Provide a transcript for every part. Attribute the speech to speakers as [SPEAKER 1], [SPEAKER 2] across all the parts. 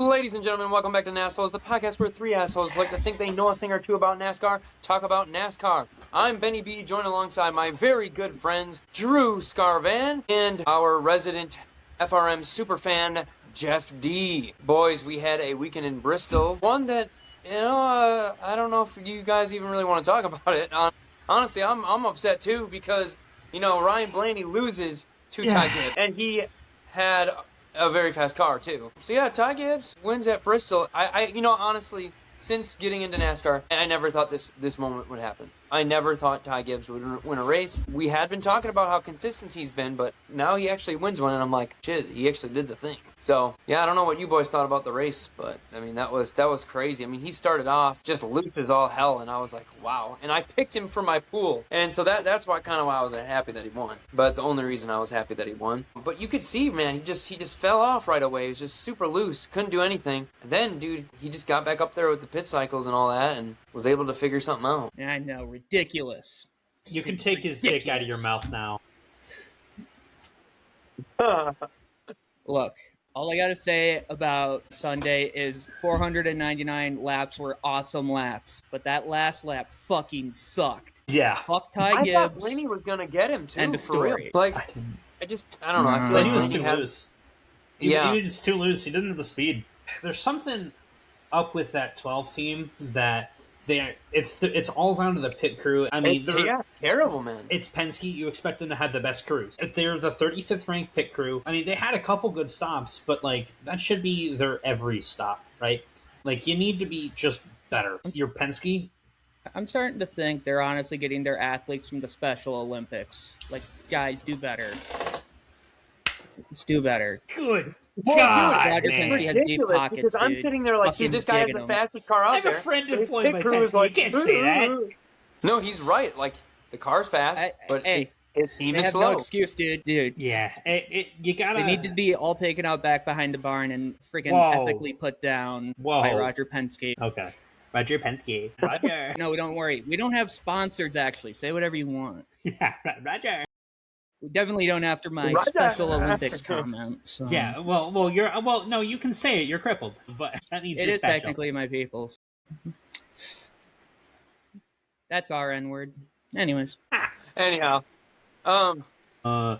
[SPEAKER 1] Ladies and gentlemen, welcome back to NASholes, the podcast where three assholes like to think they know a thing or two about NASCAR, talk about NASCAR. I'm Benny B, joined alongside my very good friends, Drew Scarvan, and our resident FRM superfan, Jeff D. Boys, we had a weekend in Bristol, one that, I don't know if you guys even really want to talk about it. Honestly, I'm upset too because, Ryan Blaney loses to Ty Gibbs, and he had a very fast car too. So yeah, Ty Gibbs wins at Bristol. Honestly, since getting into NASCAR, I never thought this moment would happen. I never thought Ty Gibbs would win a race. We had been talking about how consistent he's been, but now he actually wins one, and I'm like, shit, he actually did the thing. So yeah, I don't know what you boys thought about the race, but I mean that was crazy. I mean, he started off just loose as all hell, and I was like, wow. And I picked him for my pool, and so that's why I was happy that he won. But the only reason I was happy that he won. But you could see, man, he just fell off right away. He was just super loose, couldn't do anything. And then, dude, he just got back up there with the pit cycles and all that, and was able to figure something out.
[SPEAKER 2] I know, ridiculous.
[SPEAKER 3] You can take his dick out of your mouth now.
[SPEAKER 2] Look, all I gotta say about Sunday is 499 laps were awesome laps, but that last lap fucking sucked.
[SPEAKER 3] Yeah.
[SPEAKER 2] Fuck Ty Gibbs.
[SPEAKER 1] I thought Blaney was gonna get him too.
[SPEAKER 2] End of story.
[SPEAKER 1] Like, I don't know. I feel like
[SPEAKER 3] he was too loose. He was too loose. He didn't have the speed. There's something up with that 12 team that it's all down to the pit crew. I mean,
[SPEAKER 1] they're terrible, man.
[SPEAKER 3] It's Penske. You expect them to have the best crews. They're the 35th ranked pit crew. I mean, they had a couple good stops, but like that should be their every stop, right? Like you need to be just better. You're Penske.
[SPEAKER 2] I'm starting to think they're honestly getting their athletes from the Special Olympics. Like, guys, do better. Let's do better.
[SPEAKER 3] Good.
[SPEAKER 2] Well,
[SPEAKER 3] God,
[SPEAKER 2] Roger
[SPEAKER 3] man.
[SPEAKER 2] Penske has deep pockets,
[SPEAKER 1] because I'm
[SPEAKER 2] dude.
[SPEAKER 1] sitting there like, dude, this guy has the fastest car out there.
[SPEAKER 3] I have a friend employed by Penske. You can't say that.
[SPEAKER 1] No, he's right. Like, the car's fast, but his team is slow.
[SPEAKER 2] No excuse, dude.
[SPEAKER 3] Yeah, you gotta.
[SPEAKER 2] They need to be all taken out back behind the barn and freaking ethically put down by Roger Penske.
[SPEAKER 3] Okay, Roger Penske. Roger.
[SPEAKER 2] No, don't worry. We don't have sponsors. Actually, say whatever you want.
[SPEAKER 3] Yeah, Roger.
[SPEAKER 2] We definitely don't after my Special Olympics comment. So.
[SPEAKER 3] Yeah, no, you can say it. You're crippled, but that means
[SPEAKER 2] it
[SPEAKER 3] you're
[SPEAKER 2] is
[SPEAKER 3] special.
[SPEAKER 2] Technically my people's. That's our N-word. Anyways.
[SPEAKER 1] Anyhow, yeah, I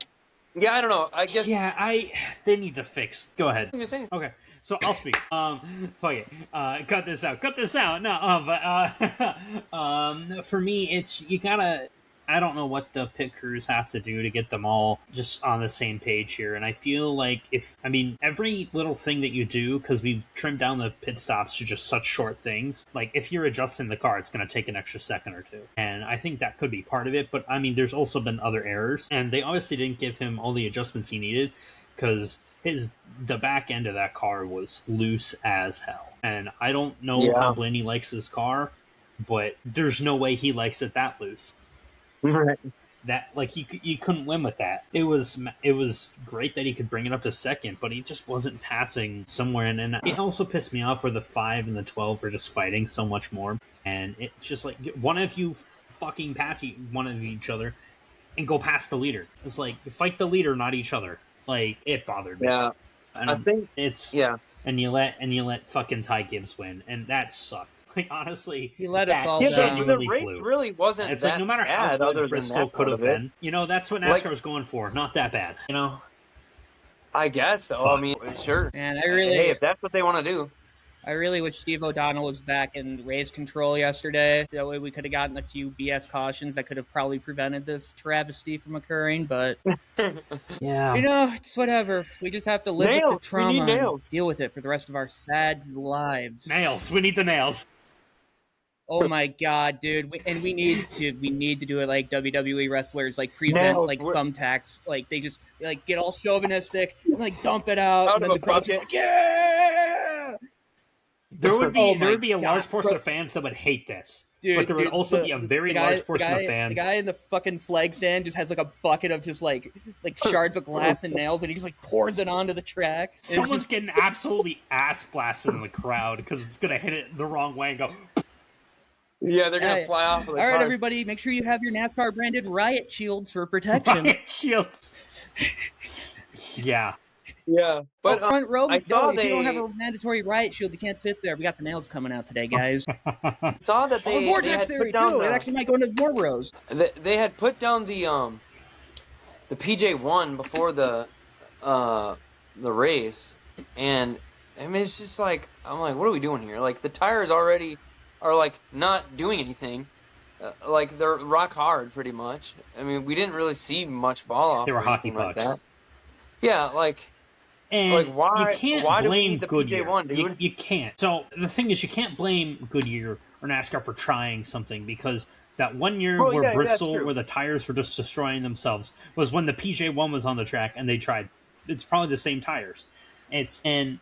[SPEAKER 1] don't know. I guess.
[SPEAKER 3] Yeah, they need to fix. Go ahead. Okay. So I'll speak. Fuck it. Cut this out. No, but for me, it's you gotta. I don't know what the pit crews have to do to get them all just on the same page here. And I feel like every little thing that you do, because we've trimmed down the pit stops to just such short things, like if you're adjusting the car, it's going to take an extra second or two. And I think that could be part of it. But I mean, there's also been other errors. And they obviously didn't give him all the adjustments he needed because the back end of that car was loose as hell. And I don't know how Blaney likes his car, but there's no way he likes it that loose.
[SPEAKER 1] Right.
[SPEAKER 3] That like you couldn't win with that. It was great that he could bring it up to second, but he just wasn't passing somewhere. And it also pissed me off where the 5 and the 12 were just fighting so much more. And it's just like one of you fucking pass one of each other and go past the leader. It's like fight the leader, not each other. Like it bothered me.
[SPEAKER 1] Yeah,
[SPEAKER 3] and
[SPEAKER 1] I think
[SPEAKER 3] it's And you let fucking Ty Gibbs win, and that sucked. Like honestly,
[SPEAKER 2] he let us all
[SPEAKER 1] down. The race really wasn't.
[SPEAKER 3] It's
[SPEAKER 1] that
[SPEAKER 3] like no matter
[SPEAKER 1] bad,
[SPEAKER 3] how good Bristol could have been, that's what NASCAR was going for. Not that bad,
[SPEAKER 1] I guess so.
[SPEAKER 3] Fuck.
[SPEAKER 1] I mean, sure.
[SPEAKER 2] And
[SPEAKER 1] if that's what they want to do.
[SPEAKER 2] I really wish Steve O'Donnell was back in race control yesterday. That way we could have gotten a few BS cautions that could have probably prevented this travesty from occurring. But,
[SPEAKER 3] yeah,
[SPEAKER 2] it's whatever. We just have to live with the trauma and deal with it for the rest of our sad lives.
[SPEAKER 3] Nails. We need the nails.
[SPEAKER 2] Oh my god, dude! We need to do it like WWE wrestlers, like present thumbtacks, like they just like get all chauvinistic and like dump it out, and then the crowd goes, yeah.
[SPEAKER 3] There would be a large portion of fans that would hate this, but there would also be a very large portion of fans.
[SPEAKER 2] The guy in the fucking flag stand just has like a bucket of just like shards of glass and nails, and he just like pours it onto the track.
[SPEAKER 3] Someone's getting absolutely ass blasted in the crowd because it's gonna hit it the wrong way and go.
[SPEAKER 1] Yeah, they're going to fly off.
[SPEAKER 2] All right, everybody, make sure you have your NASCAR branded riot shields for protection.
[SPEAKER 3] Riot shields. Yeah.
[SPEAKER 1] Yeah, but
[SPEAKER 2] front row.
[SPEAKER 1] I
[SPEAKER 2] If
[SPEAKER 1] saw
[SPEAKER 2] you don't have
[SPEAKER 1] they
[SPEAKER 2] a mandatory riot shield, you can't sit there. We got the nails coming out today, guys.
[SPEAKER 1] saw that
[SPEAKER 2] Oh,
[SPEAKER 1] they
[SPEAKER 2] vortex
[SPEAKER 1] had
[SPEAKER 2] theory
[SPEAKER 1] put down
[SPEAKER 2] too. It actually might go into more rows.
[SPEAKER 1] they had put down the PJ1 before the race, and I mean it's just like I'm like, what are we doing here? Like the tires already are like not doing anything. Like they're rock hard pretty much. I mean, we didn't really see much fall off
[SPEAKER 3] They were
[SPEAKER 1] or
[SPEAKER 3] hockey
[SPEAKER 1] anything like
[SPEAKER 3] pucks.
[SPEAKER 1] that. Yeah,
[SPEAKER 3] And you
[SPEAKER 1] why
[SPEAKER 3] can't
[SPEAKER 1] do we
[SPEAKER 3] blame
[SPEAKER 1] need the
[SPEAKER 3] Goodyear.
[SPEAKER 1] PJ1, dude?
[SPEAKER 3] You can't. So the thing is, you can't blame Goodyear or NASCAR for trying something, because that one year where Bristol, where the tires were just destroying themselves, was when the PJ1 was on the track and they tried. It's probably the same tires. I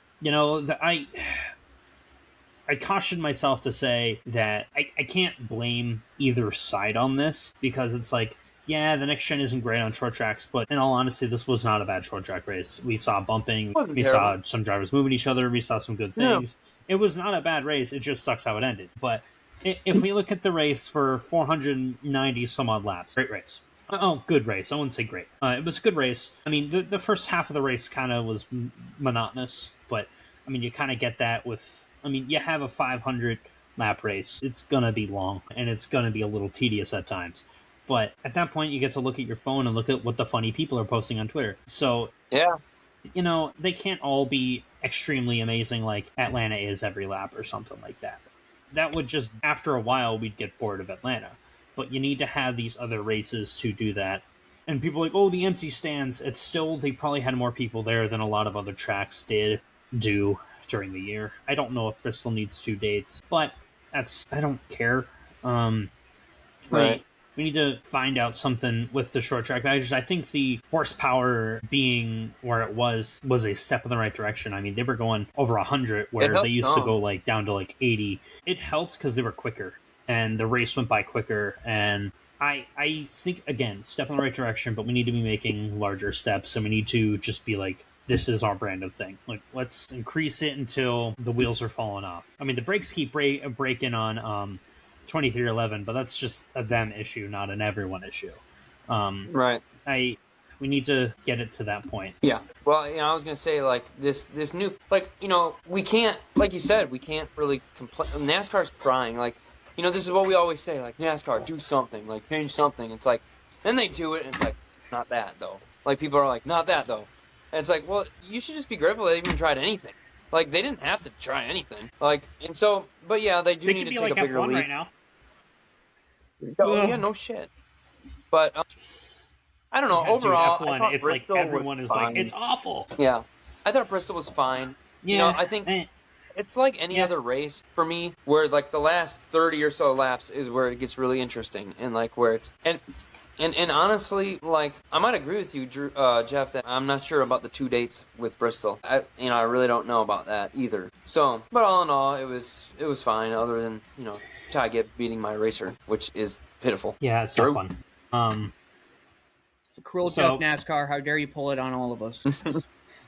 [SPEAKER 3] cautioned myself to say that I can't blame either side on this, because it's like, yeah, the next gen isn't great on short tracks, but in all honesty, this was not a bad short track race. We saw bumping, we saw some drivers moving each other, we saw some good things. Yeah. It was not a bad race, it just sucks how it ended. But if we look at the race for 490 some odd laps, great race. Oh, good race. I wouldn't say great. It was a good race. I mean, the first half of the race kind of was monotonous, but I mean, you kind of get that with... I mean, you have a 500 lap race. It's going to be long, and it's going to be a little tedious at times. But at that point, you get to look at your phone and look at what the funny people are posting on Twitter. So,
[SPEAKER 1] yeah,
[SPEAKER 3] you know, they can't all be extremely amazing like Atlanta is every lap or something like that. That would just, after a while, we'd get bored of Atlanta. But you need to have these other races to do that. And people are like, oh, the empty stands. It's still, they probably had more people there than a lot of other tracks do during the year. I don't know if Bristol needs 2 dates, but I don't care.
[SPEAKER 1] Right.
[SPEAKER 3] We need to find out something with the short track packages. I think the horsepower being where it was a step in the right direction. I mean, they were going over 100 where they used to go like down to like 80. It helped because they were quicker and the race went by quicker. And I think, again, step in the right direction, but we need to be making larger steps, and we need to just be like, this is our brand of thing. Like, let's increase it until the wheels are falling off. I mean, the brakes keep breaking on 2311, but that's just a them issue, not an everyone issue.
[SPEAKER 1] Right.
[SPEAKER 3] We need to get it to that point.
[SPEAKER 1] Yeah. Well, you know, I was gonna say like this new, like, you know, we can't, like you said, we can't really complain. NASCAR's trying, like, you know, this is what we always say, like, NASCAR, do something, like, change something. It's like, then they do it, and it's like, not that though. Like, people are like, not that though. And it's like, well, you should just be grateful they even tried anything. Like, they didn't have to try anything. Like, and so, but yeah, they do need to take like a bigger leap.
[SPEAKER 3] Right now.
[SPEAKER 1] Oh, yeah, no shit. But I don't know.
[SPEAKER 3] Yeah,
[SPEAKER 1] overall,
[SPEAKER 3] dude, F1,
[SPEAKER 1] I thought
[SPEAKER 3] it's
[SPEAKER 1] Bristol
[SPEAKER 3] like everyone is
[SPEAKER 1] fine.
[SPEAKER 3] like, it's awful.
[SPEAKER 1] Yeah, I thought Bristol was fine.
[SPEAKER 3] Yeah,
[SPEAKER 1] you know, I think it's like any other race for me, where like the last 30 or so laps is where it gets really interesting, and like where it's and honestly, like, I might agree with you, Drew, Jeff, that I'm not sure about the 2 dates with Bristol. I really don't know about that either. So, but all in all, it was fine. Other than, you know, Ty Gibb beating my racer, which is pitiful.
[SPEAKER 3] Yeah, it's so fun.
[SPEAKER 2] It's a cruel joke, NASCAR. How dare you pull it on all of us?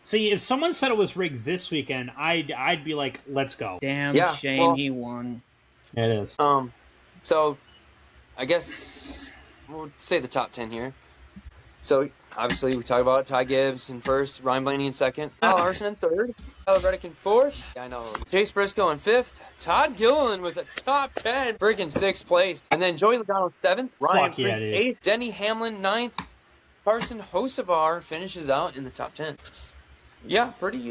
[SPEAKER 3] See, if someone said it was rigged this weekend, I'd be like, let's go.
[SPEAKER 2] Damn shame he won.
[SPEAKER 3] It is.
[SPEAKER 1] So, I guess we'll say the top 10 here. So, obviously, we talk about Ty Gibbs in first, Ryan Blaney in second, Kyle Larson in third, Tyler Reddick in fourth. Yeah, I know. Chase Briscoe in fifth, Todd Gilliland with a top 10, freaking sixth place, and then Joey Logano seventh, Ryan Freak eighth, Denny Hamlin ninth, Carson Hocevar finishes out in the top 10. Yeah, pretty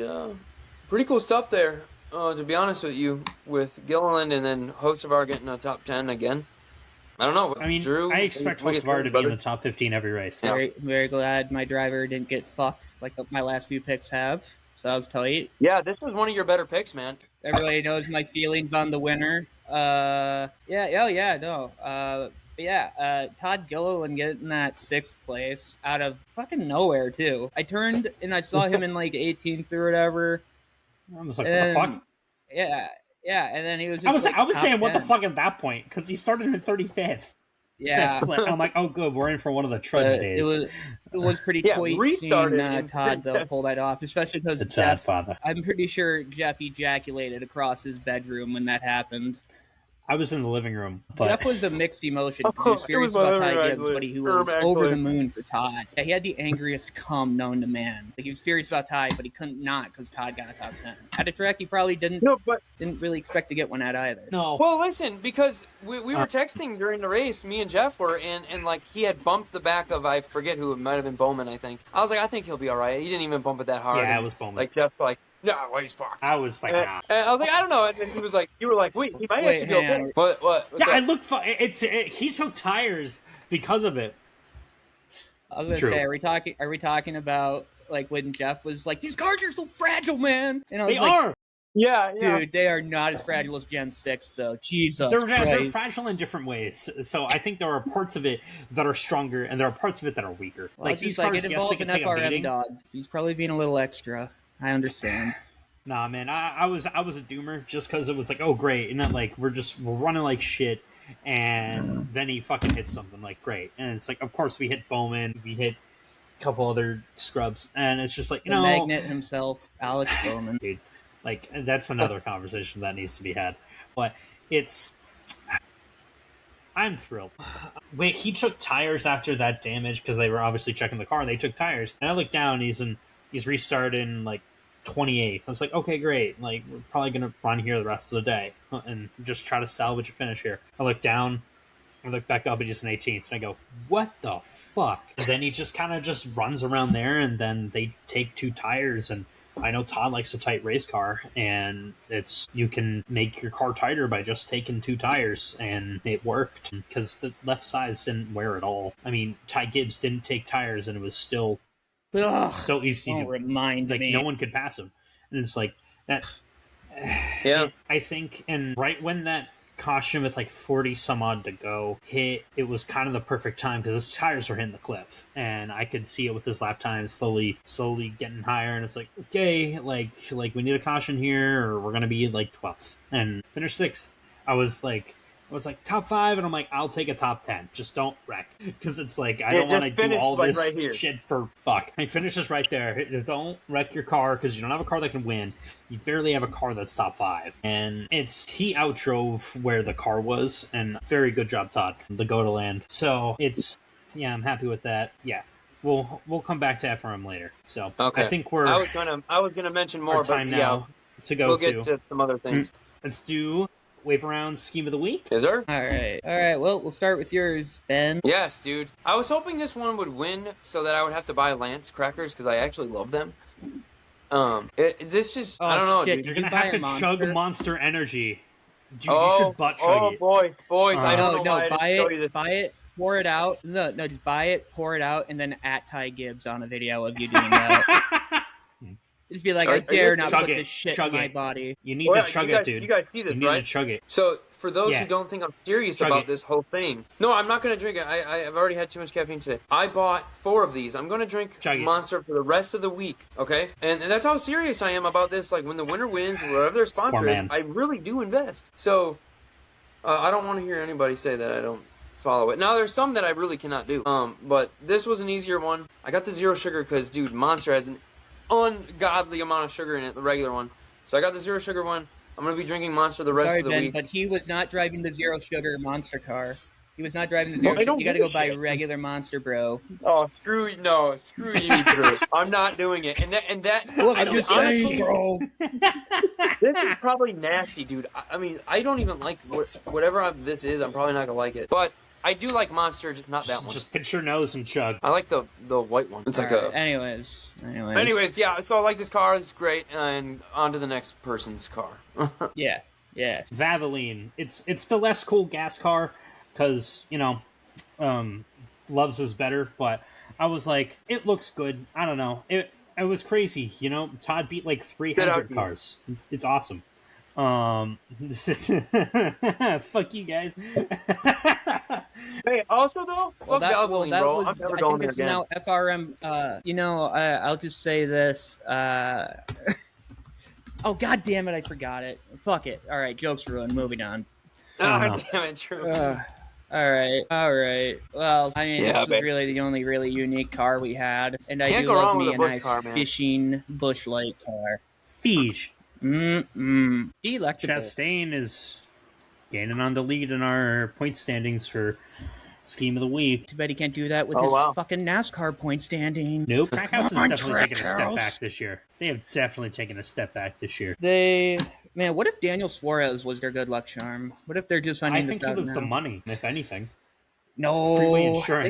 [SPEAKER 1] cool stuff there. To be honest with you, with Gilliland and then Hocevar getting a top 10 again. I don't know.
[SPEAKER 3] I mean, Drew, I expect Hocevar to be in the top 15 every race.
[SPEAKER 2] Very, very glad my driver didn't get fucked like my last few picks have. So that was tight.
[SPEAKER 1] Yeah, this was one of your better picks, man.
[SPEAKER 2] Everybody knows my feelings on the winner. Todd Gilliland getting that sixth place out of fucking nowhere too. I turned and I saw him in like 18th or whatever.
[SPEAKER 3] I was like, what the fuck?
[SPEAKER 2] Yeah, and then he was just
[SPEAKER 3] I was saying, 10. What the fuck at that point? Because he started in 35th.
[SPEAKER 2] Yeah.
[SPEAKER 3] I'm like, oh, good, we're in for one of the trudge days.
[SPEAKER 2] It was pretty sweet seeing Todd, though, pull that off, especially because
[SPEAKER 3] Jeff,
[SPEAKER 2] I'm pretty sure Jeff ejaculated across his bedroom when that happened.
[SPEAKER 3] I was in the living room, but
[SPEAKER 2] Jeff was a mixed emotion. He was furious about Ty Gibbs, but he was over the moon for Todd. Yeah, he had the angriest cum known to man. Like, he was furious about Ty, but he couldn't not because Todd got a top 10. At a track, he probably didn't really expect to get one at either.
[SPEAKER 3] No.
[SPEAKER 1] Well, listen, because we were texting during the race, me and Jeff were, and like he had bumped the back of, I forget who, it might have been Bowman, I think. I was like, I think he'll be all right. He didn't even bump it that hard.
[SPEAKER 3] Yeah, it was Bowman.
[SPEAKER 1] Like Jeff's like, no, well, he's fucked.
[SPEAKER 3] I was like, nah.
[SPEAKER 1] And I was like, I don't know. And then he was like, you were like, wait, he might have to be okay. What?
[SPEAKER 3] Yeah, I looked. He took tires because of it.
[SPEAKER 2] I was gonna say, are we talking about like when Jeff was like, these cars are so fragile, man? And I was
[SPEAKER 3] they
[SPEAKER 2] like,
[SPEAKER 3] are.
[SPEAKER 1] Yeah,
[SPEAKER 2] dude, they are not as fragile as Gen 6, though. Jesus Christ.
[SPEAKER 3] They're fragile in different ways. So I think there are parts of it that are stronger, and there are parts of it that are weaker.
[SPEAKER 2] Well, like these cars, yes, they can take a beating. Dog. He's probably being a little extra. I understand.
[SPEAKER 3] Nah, man, I was a doomer just because it was like, oh great, and then like we're running like shit, and then he fucking hits something like great, and it's like, of course we hit Bowman, we hit a couple other scrubs, and it's just like, you know,
[SPEAKER 2] Magnet himself, Alex Bowman,
[SPEAKER 3] dude. Like, that's another conversation that needs to be had. But I'm thrilled. Wait, he took tires after that damage because they were obviously checking the car. They took tires, and I looked down. He's restarting like 28th. I was like, okay, great. Like, we're probably gonna run here the rest of the day and just try to salvage a finish here. I look down. I look back up, and he's an 18th, and I go, what the fuck? And then he just kind of just runs around there, and then they take 2 tires, and I know Todd likes a tight race car, and you can make your car tighter by just taking 2 tires, and it worked because the left sides didn't wear at all. I mean, Ty Gibbs didn't take tires, and it was still so easy to
[SPEAKER 2] remind me.
[SPEAKER 3] No one could pass him, and it's like that.
[SPEAKER 1] Yeah,
[SPEAKER 3] I think, and right when that caution with like 40 some odd to go hit, it was kind of the perfect time because his tires were hitting the cliff, and I could see it with his lap time slowly getting higher, and it's like, okay, like we need a caution here or we're gonna be like 12th and finish 6th. I was like top 5, and I'm like, I'll take a top 10, just don't wreck, because it's like I don't want to do all this shit for fuck. I finish this right there. Don't wreck your car because you don't have a car that can win. You barely have a car that's top 5, and he outdrove where the car was, and very good job, Todd, the go to land. So I'm happy with that. Yeah, we'll come back to FRM later. So
[SPEAKER 1] okay.
[SPEAKER 3] I think
[SPEAKER 1] I was gonna mention more,
[SPEAKER 3] but now to go
[SPEAKER 1] we'll get to some other things.
[SPEAKER 3] Let's do wave around scheme of the week.
[SPEAKER 1] Is there?
[SPEAKER 2] All right. Well, we'll start with yours, Ben.
[SPEAKER 1] Yes, dude. I was hoping this one would win so that I would have to buy Lance crackers because I actually love them. This just I don't know,
[SPEAKER 2] shit,
[SPEAKER 1] dude.
[SPEAKER 3] You're gonna have to chug Monster Energy. Dude, you should butt chug it.
[SPEAKER 1] Boys, I don't know why
[SPEAKER 2] buy it, pour it out. No, just buy it, pour it out, and then at Ty Gibbs on a video of you doing that. Just be like, I dare not put this shit in my body.
[SPEAKER 3] You need to chug it, dude.
[SPEAKER 1] You guys see this,
[SPEAKER 3] right? You need to chug it.
[SPEAKER 1] So, for those who don't think I'm serious about this whole thing, no, I'm not going to drink it. I've already had too much caffeine today. I bought 4 of these. I'm going to drink Monster for the rest of the week, okay? And that's how serious I am about this. Like, when the winner wins, whatever their sponsor is, I really do invest. So, I don't want to hear anybody say that I don't follow it. Now, there's some that I really cannot do. But this was an easier one. I got the zero sugar because, dude, Monster has an ungodly amount of sugar in it, the regular one. So I got the zero sugar one. I'm going to be drinking Monster the rest of the week.
[SPEAKER 2] But he was not driving the zero sugar Monster car. He was not driving the zero sugar. You got to go buy regular Monster, bro.
[SPEAKER 1] Oh, screw you, Drew. I'm not doing it. And that
[SPEAKER 2] look, I'm just saying, bro.
[SPEAKER 1] This is probably nasty, dude. I mean, I don't even like whatever this is. I'm probably not going to like it. But I do like Monster, just not that one.
[SPEAKER 3] Just pinch your nose and chug.
[SPEAKER 1] I like the white one. It's like a... Anyways, yeah, so I like this car. It's great. And on to the next person's car.
[SPEAKER 2] Yeah.
[SPEAKER 3] Valvoline. It's the less cool gas car because, Loves is better. But I was like, it looks good. I don't know. It was crazy. Todd beat like 300 cars. It's awesome. Fuck you guys.
[SPEAKER 1] Hey, also though, fuck Valvoline, bro. I'm never going there again.
[SPEAKER 2] Now FRM. I'll just say this. Oh, god damn it! I forgot it. Fuck it. All right, joke's ruined. Moving on.
[SPEAKER 1] Oh, damn it, true.
[SPEAKER 2] All right. Well, I mean, this was really the only really unique car we had, and I do love me a nice fishing bush light car.
[SPEAKER 3] Fish.
[SPEAKER 2] Electrical.
[SPEAKER 3] Chastain is gaining on the lead in our point standings for Scheme of the Week.
[SPEAKER 2] Too bad he can't do that with his fucking NASCAR point standing.
[SPEAKER 3] Nope. Trackhouse has definitely taken a step back this year. They have definitely taken a step back this year.
[SPEAKER 2] Man, what if Daniel Suarez was their good luck charm? What if they're just finding this out now?
[SPEAKER 3] I think it was the money, if anything.
[SPEAKER 2] No.
[SPEAKER 3] Freeway insurance.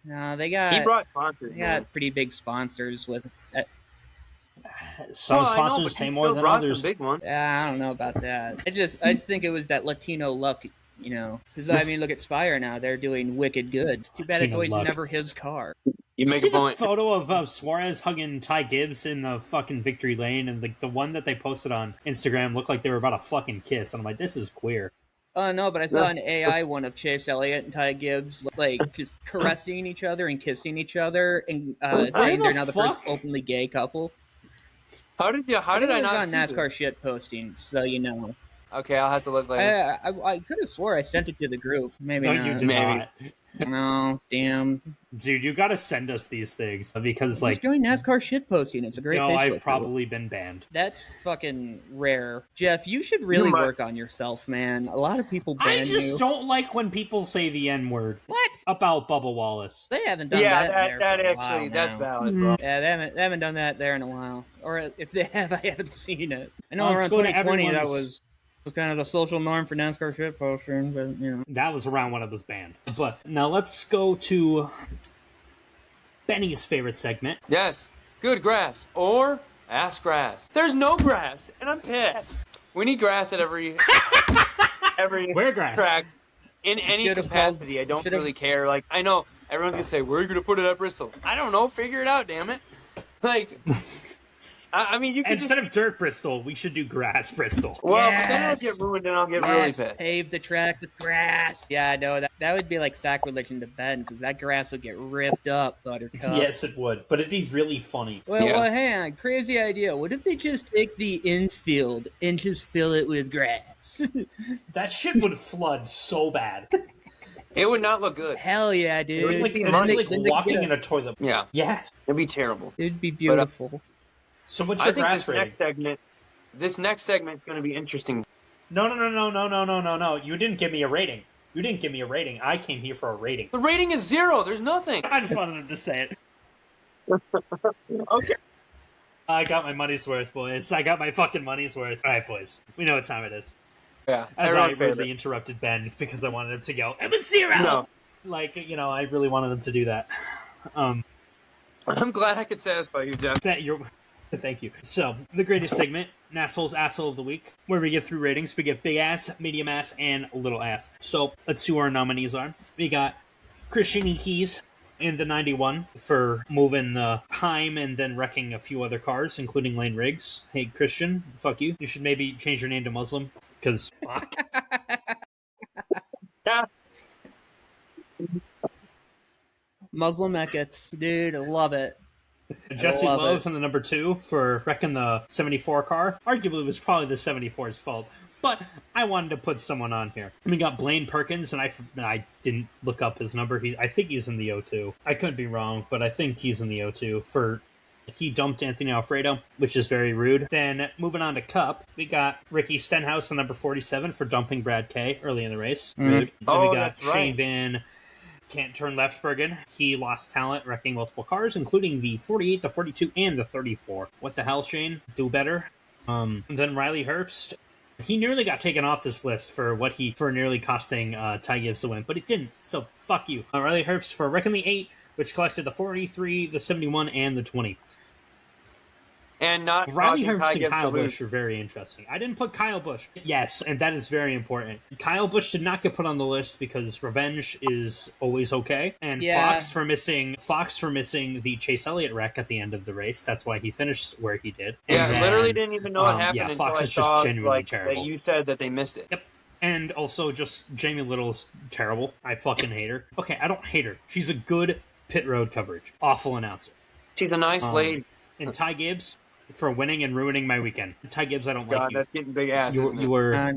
[SPEAKER 2] He
[SPEAKER 1] brought sponsors.
[SPEAKER 2] They got pretty big sponsors with
[SPEAKER 3] some sponsors pay more than others.
[SPEAKER 1] Big one.
[SPEAKER 2] I don't know about that. I just think it was that Latino luck, you know. Because I mean, look at Spire now; they're doing wicked good. Too bad it's always never his car.
[SPEAKER 1] You make a point.
[SPEAKER 3] The photo of Suarez hugging Ty Gibbs in the fucking victory lane, and like the one that they posted on Instagram looked like they were about to fucking kiss. And I'm like, this is queer.
[SPEAKER 2] No, but I saw an AI one of Chase Elliott and Ty Gibbs like just caressing each other and kissing each other and saying they're now the first openly gay couple.
[SPEAKER 1] How did I not
[SPEAKER 2] see
[SPEAKER 1] on
[SPEAKER 2] NASCAR shit posting? So you know.
[SPEAKER 1] Okay, I'll have to look later.
[SPEAKER 2] I could have swore I sent it to the group. Maybe
[SPEAKER 3] no,
[SPEAKER 2] not.
[SPEAKER 3] You did not.
[SPEAKER 2] No, damn.
[SPEAKER 3] Dude, you gotta send us these things because, like,
[SPEAKER 2] just doing NASCAR shit posting. It's a great.
[SPEAKER 3] No, I've probably been banned.
[SPEAKER 2] That's fucking rare, Jeff. You should really work on yourself, man. A lot of people ban you.
[SPEAKER 3] I just don't like when people say the N word.
[SPEAKER 2] What
[SPEAKER 3] about Bubba Wallace?
[SPEAKER 2] They haven't done that.
[SPEAKER 1] That actually, that's valid, bro.
[SPEAKER 2] Yeah, they haven't done that there in a while. Or if they have, I haven't seen it. I know around 2020 that was kind of the social norm for NASCAR shit posting, but you know
[SPEAKER 3] that was around when it was banned. But now let's go to Benny's favorite segment.
[SPEAKER 1] Yes, good grass or ass grass. There's no grass, and I'm pissed. We need grass at every
[SPEAKER 3] where grass
[SPEAKER 1] track in any capacity. I don't really care. Like I know everyone's gonna say, "Where are you gonna put it at Bristol?" I don't know. Figure it out, damn it. Like. I mean, you could
[SPEAKER 3] instead of dirt Bristol, we should do grass Bristol.
[SPEAKER 1] Well, but then I'll get ruined and I'll get really pissed.
[SPEAKER 2] Pave the track with grass. Yeah, no, that would be like sacrilege to Ben because that grass would get ripped up, Buttercup.
[SPEAKER 3] Yes, it would, but it'd be really funny.
[SPEAKER 2] Well, hang on, crazy idea. What if they just take the infield and just fill it with grass?
[SPEAKER 3] That shit would flood so bad.
[SPEAKER 1] It would not look good.
[SPEAKER 2] Hell yeah, dude.
[SPEAKER 3] It would be like walking in a toilet.
[SPEAKER 1] Yeah.
[SPEAKER 3] Yes.
[SPEAKER 1] It'd be terrible.
[SPEAKER 2] It'd be beautiful.
[SPEAKER 3] So what's your grass rating?
[SPEAKER 1] This next segment is going to be interesting.
[SPEAKER 3] No. You didn't give me a rating. I came here for a rating.
[SPEAKER 1] The rating is 0. There's nothing.
[SPEAKER 3] I just wanted him to say
[SPEAKER 1] it. Okay.
[SPEAKER 3] I got my money's worth, boys. I got my fucking money's worth. All right, boys. We know what time it is.
[SPEAKER 1] Yeah.
[SPEAKER 3] As I rudely interrupted Ben because I wanted him to go, it was 0!
[SPEAKER 1] No.
[SPEAKER 3] Like, I really wanted him to do that.
[SPEAKER 1] I'm glad I could satisfy you, Jeff.
[SPEAKER 3] Thank you. So, the greatest segment, NASholes Asshole of the Week, where we get through ratings. We get big ass, medium ass, and little ass. So, let's see who our nominees are. We got Christian E. Keys in the 91 for moving the Heim and then wrecking a few other cars, including Lane Riggs. Hey, Christian, fuck you. You should maybe change your name to Muslim, because fuck.
[SPEAKER 2] Muslim Eckets, dude, I love it.
[SPEAKER 3] Jesse Love in the number 2 for wrecking the 74 car. Arguably, it was probably the 74's fault, but I wanted to put someone on here. We got Blaine Perkins, and I didn't look up his number. I think he's in the O2. I could be wrong, but I think he's in the O2 for he dumped Anthony Alfredo, which is very rude. Then moving on to Cup, we got Ricky Stenhouse in number 47 for dumping Brad Kay early in the race. Rude. Then we got Shane Van Can't Turn Leftbergen. He lost talent, wrecking multiple cars, including the 48, the 42, and the 34. What the hell, Shane? Do better. Then Riley Herbst. He nearly got taken off this list for nearly costing Ty Gibbs the win, but it didn't. So fuck you, Riley Herbst for wrecking the 8, which collected the 43, the 71, and the 20.
[SPEAKER 1] And not
[SPEAKER 3] Riley Herbst and Kyle Busch are very interesting. I didn't put Kyle Busch. Yes, and that is very important. Kyle Busch did not get put on the list because revenge is always okay. And Fox for missing the Chase Elliott wreck at the end of the race. That's why he finished where he did.
[SPEAKER 1] Yeah, I literally didn't even know what happened until
[SPEAKER 3] Fox
[SPEAKER 1] I
[SPEAKER 3] is
[SPEAKER 1] saw
[SPEAKER 3] just genuinely terrible.
[SPEAKER 1] that you said that they missed it.
[SPEAKER 3] Yep. And also just Jamie Little's terrible. I fucking hate her. Okay, I don't hate her. She's a good pit road coverage. Awful announcer.
[SPEAKER 1] She's a nice lady.
[SPEAKER 3] And Ty Gibbs for winning and ruining my weekend. Ty Gibbs, I don't like you.
[SPEAKER 1] That's getting big ass.
[SPEAKER 3] You were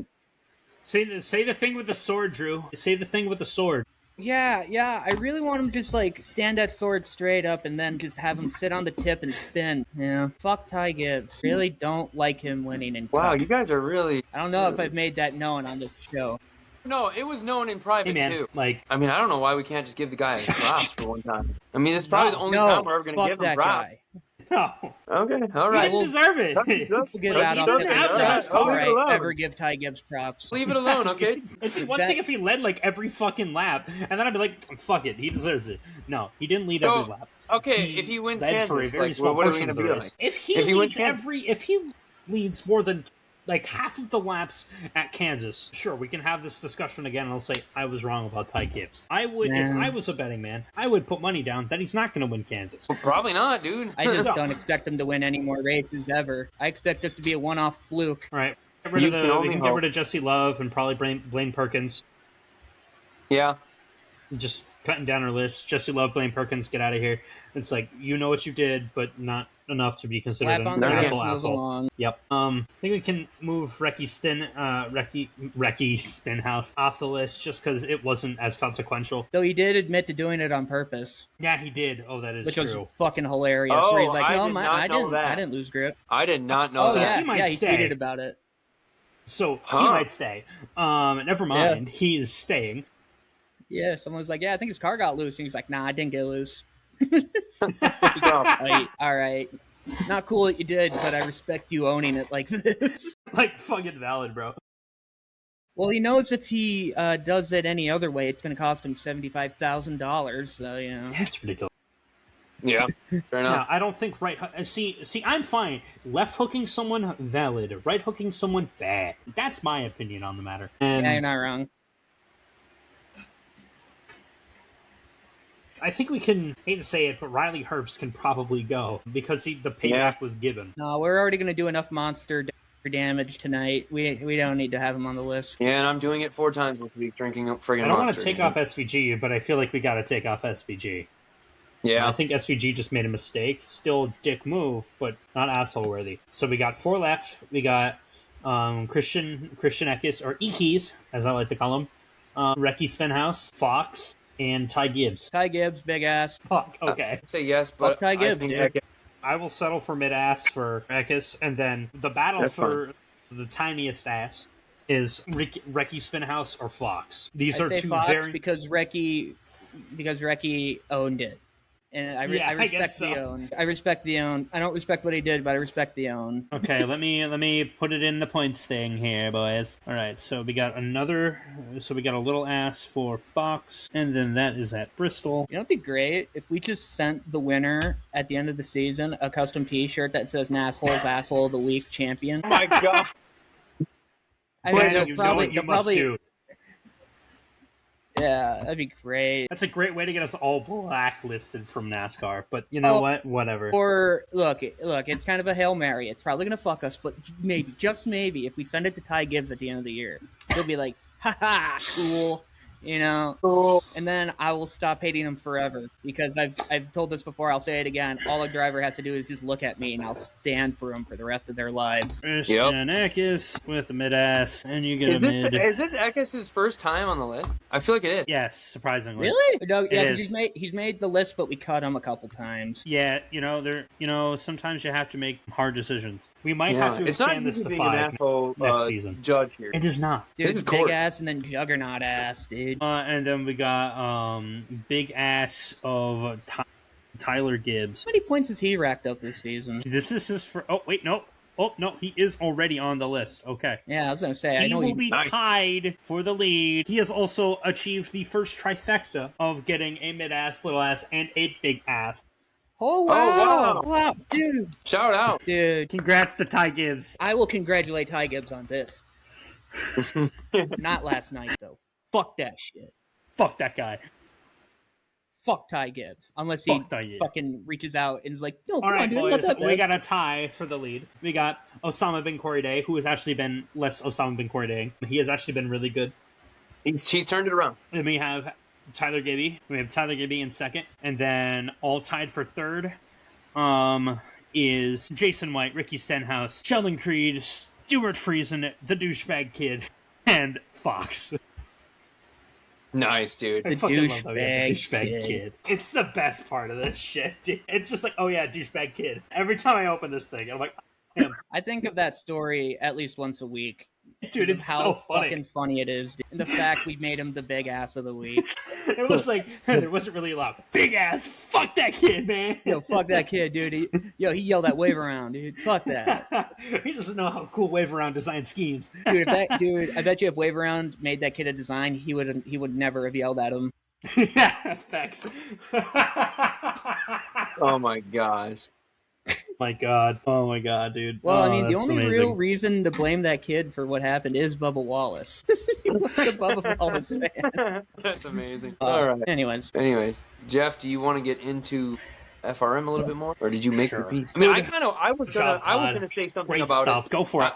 [SPEAKER 3] say the thing with the sword, Drew. Say the thing with the sword.
[SPEAKER 2] Yeah. I really want him to just like stand that sword straight up and then just have him sit on the tip and spin. Yeah. Fuck Ty Gibbs. Really don't like him winning.
[SPEAKER 1] Wow, you guys are really.
[SPEAKER 2] I don't know if I've made that known on this show.
[SPEAKER 1] No, it was known in private,
[SPEAKER 3] Hey, man,
[SPEAKER 1] too.
[SPEAKER 3] like...
[SPEAKER 1] I mean, I don't know why we can't just give the guy props for one time. I mean, this is probably the only time we're ever going to give him
[SPEAKER 2] that
[SPEAKER 1] props.
[SPEAKER 2] guy.
[SPEAKER 3] No.
[SPEAKER 1] Okay, all
[SPEAKER 3] He
[SPEAKER 1] right.
[SPEAKER 3] didn't deserve it.
[SPEAKER 2] We'll get that off
[SPEAKER 3] didn't have the best car.
[SPEAKER 2] Ever give Ty Gibbs props.
[SPEAKER 1] Leave it alone, okay?
[SPEAKER 3] It's one thing if he led like every fucking lap, and then I'd be like, fuck it, he deserves it. No, he didn't lead every lap.
[SPEAKER 1] Okay, if he wins Kansas, like, what are we going to be like?
[SPEAKER 3] If he leads more than like half of the laps at Kansas, sure, we can have this discussion again, and I'll say I was wrong about Ty Gibbs. I would, if I was a betting man, I would put money down that he's not going to win Kansas.
[SPEAKER 1] Well, probably not, dude.
[SPEAKER 2] I just don't expect him to win any more races ever. I expect this to be a one-off fluke.
[SPEAKER 3] All right, we can get rid of Jesse Love and probably Blaine Perkins.
[SPEAKER 1] Yeah.
[SPEAKER 3] Just cutting down our list. Jesse Love, Blaine Perkins, get out of here. It's like, you know what you did, but not enough to be considered an asshole. Yep. I think we can move Recky Spinhouse off the list just because it wasn't as consequential.
[SPEAKER 2] Though he did admit to doing it on purpose.
[SPEAKER 3] Yeah, he did. Oh, that is
[SPEAKER 2] true. Which
[SPEAKER 3] was
[SPEAKER 2] fucking hilarious.
[SPEAKER 1] Oh,
[SPEAKER 2] where he's like,
[SPEAKER 1] I
[SPEAKER 2] didn't lose grip.
[SPEAKER 1] I did not know that.
[SPEAKER 3] He might stay.
[SPEAKER 2] Tweeted about it.
[SPEAKER 3] So he might stay. Never mind. Yeah. He is staying.
[SPEAKER 2] Yeah, someone was like, I think his car got loose. And he's like, nah, I didn't get loose. All right. Not cool that you did, but I respect you owning it like this.
[SPEAKER 3] Like, fucking valid, bro.
[SPEAKER 2] Well, he knows if he does it any other way, it's going to cost him $75,000, so, you know.
[SPEAKER 3] That's ridiculous.
[SPEAKER 1] Yeah, fair enough.
[SPEAKER 3] I don't think see, I'm fine. Left hooking someone, valid. Right hooking someone, bad. That's my opinion on the matter. And
[SPEAKER 2] yeah, you're not wrong.
[SPEAKER 3] I think we can, hate to say it, but Riley Herbst can probably go because the payback was given.
[SPEAKER 2] No, we're already going to do enough monster damage tonight. We don't need to have him on the list.
[SPEAKER 1] Yeah, and I'm doing it 4 times this week, drinking friggin'
[SPEAKER 3] I don't want to take off SVG, but I feel like we got to take off SVG.
[SPEAKER 1] Yeah.
[SPEAKER 3] I think SVG just made a mistake. Still dick move, but not asshole worthy. So we got 4 left. We got Christian Eckes, or Ekes, as I like to call him. Recky Spinhouse, Fox, and Ty Gibbs.
[SPEAKER 2] Ty Gibbs, big ass.
[SPEAKER 3] Fuck, okay.
[SPEAKER 1] I'd say yes, but
[SPEAKER 2] Ty Gibbs,
[SPEAKER 3] I will settle for mid-ass for Eckes, and then the battle for the tiniest ass is Recky Spinhouse or Fox. These are two
[SPEAKER 2] Fox
[SPEAKER 3] very...
[SPEAKER 2] because Recky owned it. And I respect the own. I respect the own. I don't respect what he did, but I respect the own.
[SPEAKER 3] Okay, let me put it in the points thing here, boys. All right, so we got a little ass for Fox, and then that is at Bristol.
[SPEAKER 2] You know, it'd be great if we just sent the winner at the end of the season a custom T-shirt that says "NASholes Asshole of the Week Champion."
[SPEAKER 1] Oh my god!
[SPEAKER 2] I mean,
[SPEAKER 3] you know what you must do.
[SPEAKER 2] Yeah, that'd be great.
[SPEAKER 3] That's a great way to get us all blacklisted from NASCAR, but you know what? Whatever.
[SPEAKER 2] Or, look, it's kind of a Hail Mary. It's probably going to fuck us, but maybe, just maybe, if we send it to Ty Gibbs at the end of the year, he'll be like, haha, cool. You know, and then I will stop hating him forever because I've told this before. I'll say it again. All a driver has to do is just look at me, and I'll stand for him for the rest of their lives.
[SPEAKER 3] Christian Eckes with a mid ass, and you get a mid.
[SPEAKER 1] Is this Eckes' first time on the list? I feel like it is.
[SPEAKER 3] Yes, surprisingly.
[SPEAKER 2] Really? No, yeah, because he's made the list, but we cut him a couple times.
[SPEAKER 3] Yeah, sometimes you have to make hard decisions. We might have to expand this to 5 next season.
[SPEAKER 1] Judge here.
[SPEAKER 3] It is not.
[SPEAKER 2] Dude, big ass and then juggernaut ass, dude.
[SPEAKER 3] And then we got big ass of Tyler Gibbs.
[SPEAKER 2] How many points has he racked up this season?
[SPEAKER 3] This is his for. Oh wait, no. Oh no, he is already on the list. Okay.
[SPEAKER 2] Yeah, I was gonna say.
[SPEAKER 3] He will be tied for the lead. He has also achieved the first trifecta of getting a mid-ass, little ass, and a big ass.
[SPEAKER 2] Oh wow! Wow, dude!
[SPEAKER 1] Shout out,
[SPEAKER 2] dude!
[SPEAKER 3] Congrats to Ty Gibbs.
[SPEAKER 2] I will congratulate Ty Gibbs on this. Not last night though. Fuck that shit.
[SPEAKER 3] Fuck that guy.
[SPEAKER 2] Fuck Ty Gibbs. Unless he fucking reaches out and is like, no,
[SPEAKER 3] all right, boys, we got a tie for the lead. We got Osama bin Khoury, who has actually been less Osama bin Khoury. He has actually been really good.
[SPEAKER 1] He's turned it around.
[SPEAKER 3] And we have Tyler Gibby. We have Tyler Gibby in second. And then all tied for third is Jason White, Ricky Stenhouse, Sheldon Creed, Stuart Friesen, the douchebag kid, and Fox.
[SPEAKER 1] Nice, dude.
[SPEAKER 2] The douchebag
[SPEAKER 3] kid. It's the best part of this shit, dude. It's just like, oh yeah, douchebag kid. Every time I open this thing, I'm like, him.
[SPEAKER 2] I think of that story at least once a week.
[SPEAKER 3] Dude, it's
[SPEAKER 2] how
[SPEAKER 3] so funny.
[SPEAKER 2] fucking funny it is. Dude. And the fact we made him the big ass of the week.
[SPEAKER 3] It was like, there wasn't really a lot. Big ass, fuck that kid, man.
[SPEAKER 2] Yo, fuck that kid, dude. He yelled that wave around, dude. Fuck that.
[SPEAKER 3] He doesn't know how cool wave around design schemes.
[SPEAKER 2] Dude, I bet you if wave around made that kid a design, he would never have yelled at him.
[SPEAKER 3] Yeah, thanks.
[SPEAKER 1] Oh my gosh.
[SPEAKER 3] Oh my god, dude.
[SPEAKER 2] Well, I mean, the only
[SPEAKER 3] amazing.
[SPEAKER 2] real reason to blame that kid for what happened is Bubba Wallace. He was a Bubba Wallace fan.
[SPEAKER 1] That's amazing. All right.
[SPEAKER 2] Anyways,
[SPEAKER 1] Jeff, do you want to get into FRM a little bit more, or did you make
[SPEAKER 3] Sure.
[SPEAKER 1] the piece? I mean, I was gonna say something
[SPEAKER 3] Great
[SPEAKER 1] about
[SPEAKER 3] stuff.
[SPEAKER 1] it.
[SPEAKER 3] Go for it.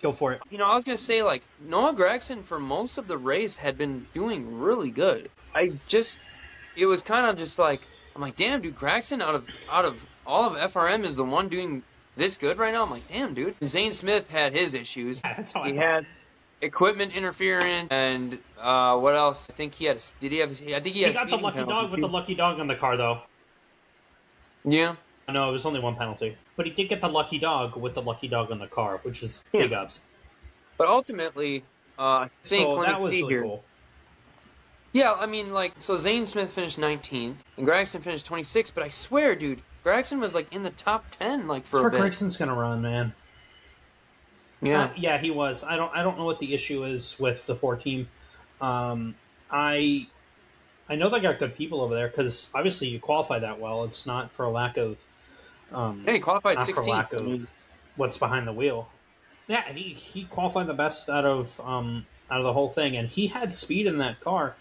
[SPEAKER 3] Go for it.
[SPEAKER 1] I was gonna say, like, Noah Gragson for most of the race had been doing really good. It was kind of just like, I'm like, damn, dude, Gragson out of all of FRM is the one doing this good right now. I'm like, damn, dude. Zane Smith had his issues.
[SPEAKER 3] Yeah, that's how I
[SPEAKER 1] He
[SPEAKER 3] thought.
[SPEAKER 1] had equipment interference, and what else? I think he had. Did he have? I think he had.
[SPEAKER 3] He got the lucky dog with the lucky dog on the car, though.
[SPEAKER 1] Yeah.
[SPEAKER 3] No, it was only one penalty, but he did get the lucky dog with the lucky dog on the car, which is big ups.
[SPEAKER 1] But ultimately, I think
[SPEAKER 3] so that was really
[SPEAKER 1] here.
[SPEAKER 3] cool.
[SPEAKER 1] Yeah, I mean, like, so Zane Smith finished 19th, and Gragson finished 26th, but I swear, dude, Gragson was, like, in the top 10, like, for a bit.
[SPEAKER 3] Gregson's gonna run, man.
[SPEAKER 1] Yeah.
[SPEAKER 3] Yeah, he was. I don't know what the issue is with the 4 team. I know they got good people over there, because obviously you qualify that well. It's not for a lack of...
[SPEAKER 1] he qualified
[SPEAKER 3] not
[SPEAKER 1] 16th.
[SPEAKER 3] for lack of what's behind the wheel. Yeah, he qualified the best out of the whole thing, and he had speed in that car.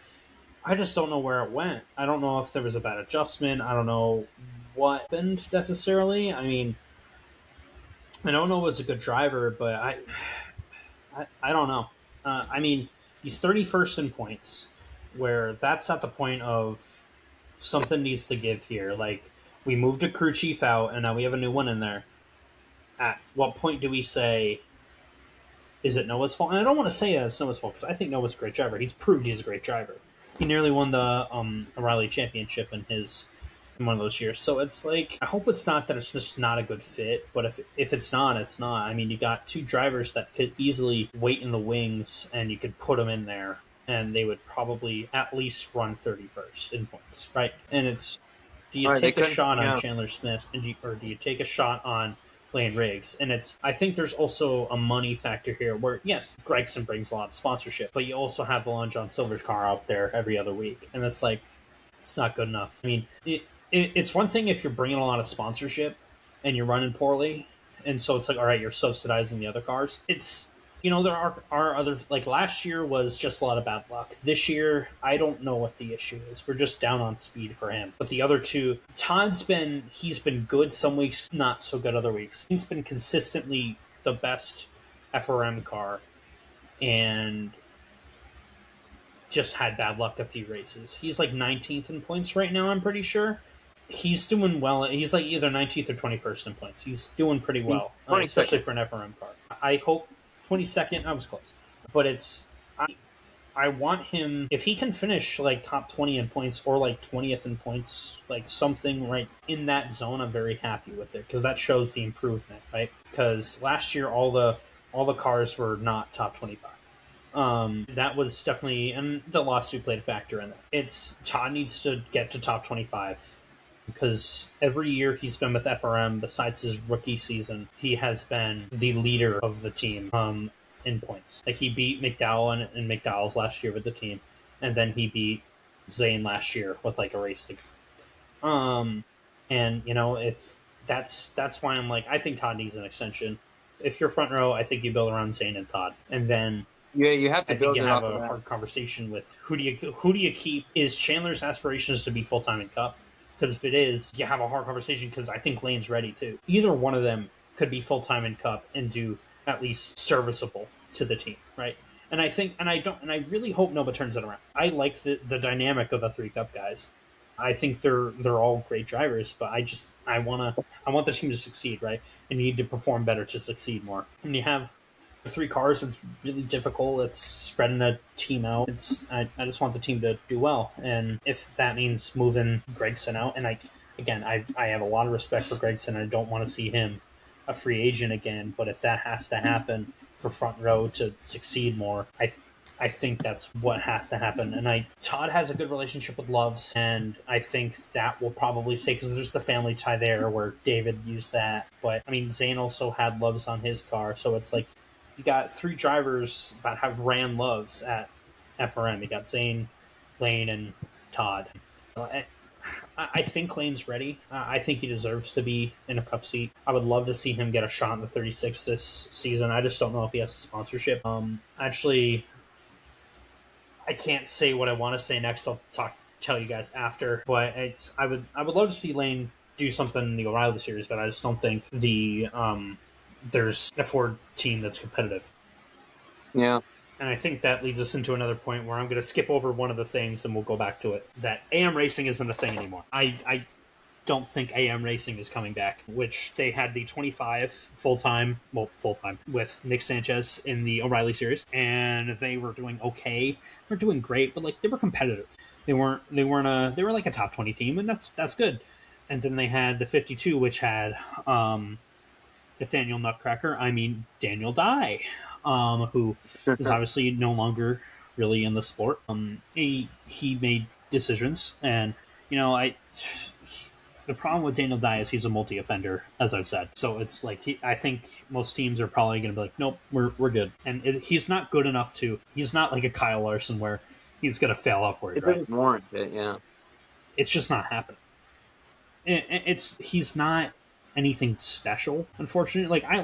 [SPEAKER 3] I just don't know where it went. I don't know if there was a bad adjustment. I don't know what happened necessarily. I mean, I don't know was a good driver, but I don't know. I mean, he's 31st in points, where that's at the point of something needs to give here. Like, we moved a crew chief out, and now we have a new one in there. At what point do we say, is it Noah's fault? And I don't want to say it's Noah's fault, because I think Noah's a great driver. He's proved he's a great driver. He nearly won the O'Reilly Championship in one of those years. So it's like, I hope it's not that it's just not a good fit, but if it's not, it's not. I mean, you got 2 drivers that could easily wait in the wings, and you could put them in there, and they would probably at least run 31st in points, right? And it's, do you take a shot on Chandler Smith, or do you take a shot on Lane Riggs? And I think there's also a money factor here where, yes, Gragson brings a lot of sponsorship, but you also have the Long John Silver's car out there every other week. And it's like, it's not good enough. I mean, it's one thing if you're bringing a lot of sponsorship and you're running poorly. And so it's like, all right, you're subsidizing the other cars. It's, there are other, like last year was just a lot of bad luck. This year, I don't know what the issue is. We're just down on speed for him. But the other 2, he's been good some weeks, not so good other weeks. He's been consistently the best FRM car and just had bad luck a few races. He's like 19th in points right now, I'm pretty sure. He's doing well. He's like either 19th or 21st in points. He's doing pretty well, especially for an FRM car. I hope 22nd, I was close. But I want him, if he can finish like top 20 in points or like 20th in points, like something right in that zone, I'm very happy with it, because that shows the improvement, right? Because last year all the cars were not top 25. That was definitely, and the lawsuit played a factor in that. Todd needs to get to top 25. Because every year he's been with FRM, besides his rookie season, he has been the leader of the team in points. Like, he beat McDowell in McDowell's last year with the team, and then he beat Zane last year with like a race to go. And if that's why I'm like, I think Todd needs an extension. If you're front row, I think you build around Zane and Todd, and then
[SPEAKER 1] you have to. I think
[SPEAKER 3] you have a hard conversation with who do you keep. Is Chandler's aspirations to be full time in Cup? Because if it is, you have a hard conversation, because I think Lane's ready too. Either one of them could be full-time in Cup and do at least serviceable to the team, right? And I really hope Nova turns it around. I like the dynamic of the 3 Cup guys. I think they're all great drivers, but I want the team to succeed, right? And you need to perform better to succeed more. And you have 3 cars, it's really difficult. It's spreading a team out. I just want the team to do well. And if that means moving Gragson out, and I have a lot of respect for Gragson. I don't want to see him a free agent again. But if that has to happen, for front row to succeed more. I think that's what has to happen. And Todd has a good relationship with Loves, and I think that will probably stay because there's the family tie there where David used that. But I mean, Zane also had Loves on his car, so it's like you got 3 drivers that have ran Loves at FRM. You got Zane, Lane, and Todd. I think Lane's ready. I think he deserves to be in a cup seat. I would love to see him get a shot in the 36 this season. I just don't know if he has sponsorship. Actually, I can't say what I want to say next. I'll tell you guys after. But I would love to see Lane do something in the O'Reilly series, but I just don't think there's a Ford team that's competitive.
[SPEAKER 1] Yeah.
[SPEAKER 3] And I think that leads us into another point where I'm going to skip over one of the things and we'll go back to it. That AM Racing isn't a thing anymore. I don't think AM Racing is coming back, which they had the 25 full-time with Nick Sanchez in the O'Reilly series, and they were doing okay. They were doing great, but like they were competitive. They were like a top 20 team, and that's good. And then they had the 52, which had Nathaniel Nutcracker, Daniel Dye, who is obviously no longer really in the sport. He made decisions, and the problem with Daniel Dye is he's a multi-offender, as I've said. So it's like I think most teams are probably going to be like, nope, we're good. And he's not good enough to. He's not like a Kyle Larson where he's going to fail upward.
[SPEAKER 1] It doesn't warrant it, yeah.
[SPEAKER 3] It's just not happening. He's not anything special, unfortunately. Like I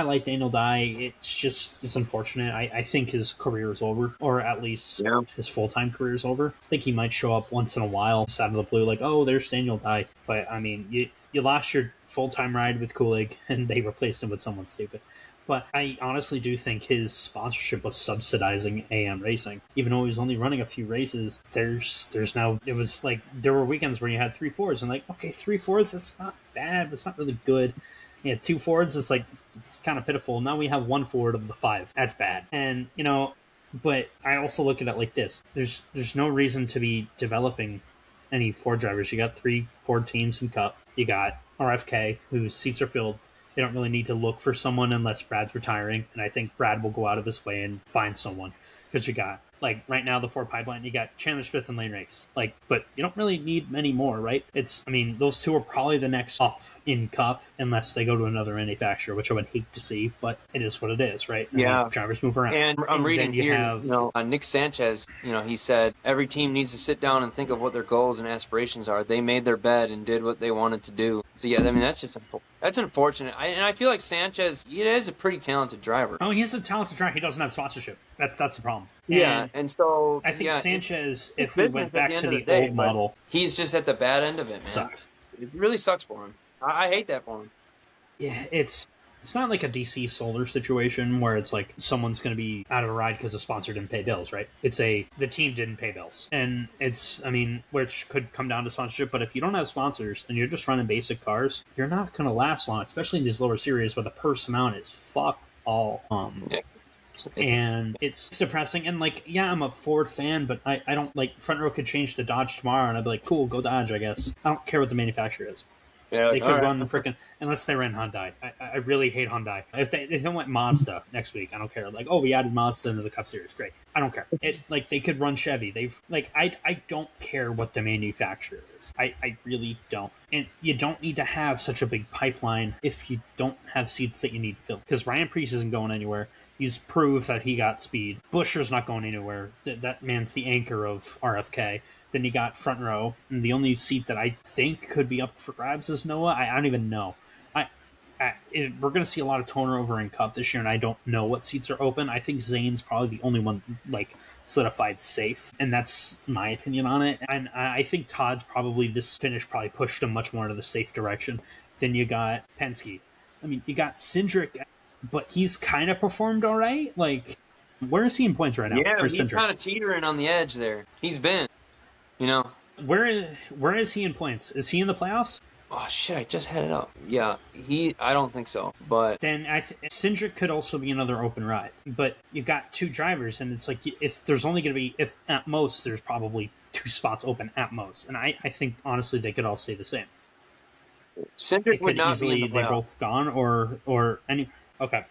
[SPEAKER 3] like Daniel Dye. It's unfortunate. I think his career is over, or at least his full-time career is over. I think he might show up once in a while out of the blue, like, oh, there's Daniel Dye. But I mean, you lost your full-time ride with Kulig and they replaced him with someone stupid. But I honestly do think his sponsorship was subsidizing AM Racing. Even though he was only running a few races, there's now, it was like, there were weekends where you had 3 Fords, and like, okay, 3 Fords, that's not bad, but it's not really good. Yeah, 2 Fords, it's like, it's kind of pitiful. Now we have 1 Ford of the 5. That's bad. And, but I also look at it like this. There's no reason to be developing any Ford drivers. You got 3 Ford teams in Cup. You got RFK, whose seats are filled. They don't really need to look for someone unless Brad's retiring, and I think Brad will go out of his way and find someone. Because you got, like, right now, the Ford pipeline, you got Chandler Smith and Lane Rakes. Like, but you don't really need many more, right? Those 2 are probably the next up in Cup, unless they go to another manufacturer, which I would hate to see, but it is what it is, right?
[SPEAKER 1] Yeah.
[SPEAKER 3] Drivers move around.
[SPEAKER 1] And I'm reading here, Nick Sanchez, he said, every team needs to sit down and think of what their goals and aspirations are. They made their bed and did what they wanted to do. So, yeah, that's unfortunate. And I feel like Sanchez, he is a pretty talented driver.
[SPEAKER 3] Oh, he's a talented driver. He doesn't have sponsorship. That's the problem.
[SPEAKER 1] Yeah, and so
[SPEAKER 3] I think Sanchez, if we went back to the old model,
[SPEAKER 1] he's just at the bad end of it, man.
[SPEAKER 3] Sucks.
[SPEAKER 1] It really sucks for him. I hate that for him.
[SPEAKER 3] Yeah, it's not like a DC Solar situation where it's like someone's going to be out of a ride because the sponsor didn't pay bills, right? The team didn't pay bills. And which could come down to sponsorship, but if you don't have sponsors and you're just running basic cars, you're not going to last long, especially in these lower series where the purse amount is fuck all. And it's depressing. And like, yeah, I'm a Ford fan, but I don't like front row could change to Dodge tomorrow and I'd be like, cool, go Dodge, I guess. I don't care what the manufacturer is.
[SPEAKER 1] Yeah,
[SPEAKER 3] they could run freaking unless they ran Hyundai. I really hate Hyundai. If they went Mazda next week, I don't care. Like, oh, we added Mazda into the Cup Series, great. I don't care. They could run Chevy. I don't care what the manufacturer is. I really don't. And you don't need to have such a big pipeline if you don't have seats that you need filled. Because Ryan Preece isn't going anywhere. He's proved that he got speed. Buscher's not going anywhere. That man's the anchor of RFK. Then you got front row, and the only seat that I think could be up for grabs is Noah. I don't even know. We're going to see a lot of turnover in Cup this year, and I don't know what seats are open. I think Zane's probably the only one solidified safe, and that's my opinion on it. And I think Todd's probably this finish probably pushed him much more into the safe direction. Then you got Penske. You got Cindric, but he's kind of performed all right. Like, where is he in points right now?
[SPEAKER 1] Yeah, he's kind of teetering on the edge there. He's been.
[SPEAKER 3] Where is he in points? Is he in the playoffs?
[SPEAKER 1] Oh shit! I just had it up. Yeah, I don't think so. But
[SPEAKER 3] then Cindric could also be another open ride. But you've got 2 drivers, and it's like if there's only going to be at most there's probably 2 spots open at most, and I think honestly they could all stay the same.
[SPEAKER 1] Cindric would not
[SPEAKER 3] easily
[SPEAKER 1] be in the playoffs.
[SPEAKER 3] They're both gone or any. Okay,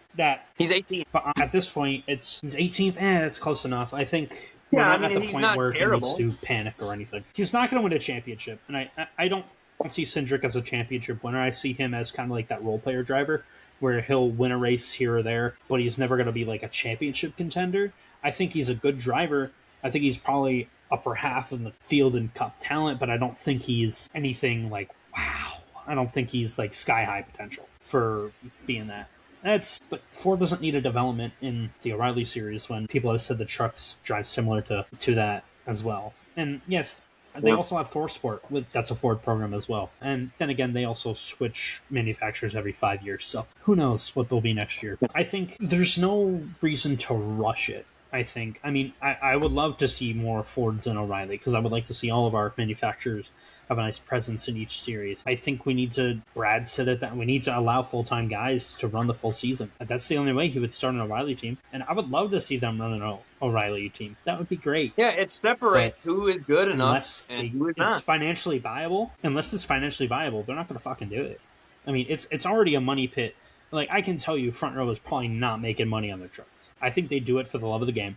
[SPEAKER 1] He's 18.
[SPEAKER 3] but at this point, he's 18th. That's close enough. I think we're not at the point where he needs to panic or anything. He's not going to win a championship, and I don't see Cindric as a championship winner. I see him as kind of like that role player driver, where he'll win a race here or there, but he's never going to be like a championship contender. I think he's a good driver. I think he's probably upper half in the field and cup talent, but I don't think he's anything like wow. I don't think he's like sky high potential for being that. But Ford doesn't need a development in the O'Reilly series when people have said the trucks drive similar to that as well. And yes, they also have ThorSport. That's a Ford program as well. And then again, they also switch manufacturers every 5 years. So who knows what they'll be next year. I think there's no reason to rush it. I would love to see more Fords and O'Reilly because I would like to see all of our manufacturers have a nice presence in each series. I think we need to, Brad said it, that we need to allow full-time guys to run the full season. That's the only way he would start an O'Reilly team. And I would love to see them run an O'Reilly team. That would be great.
[SPEAKER 1] Yeah, it separates who is good enough and who is not.
[SPEAKER 3] It's financially viable. Unless it's financially viable, they're not going to fucking do it. I mean, it's already a money pit. Like, I can tell you, Front Row is probably not making money on their trucks. I think they do it for the love of the game.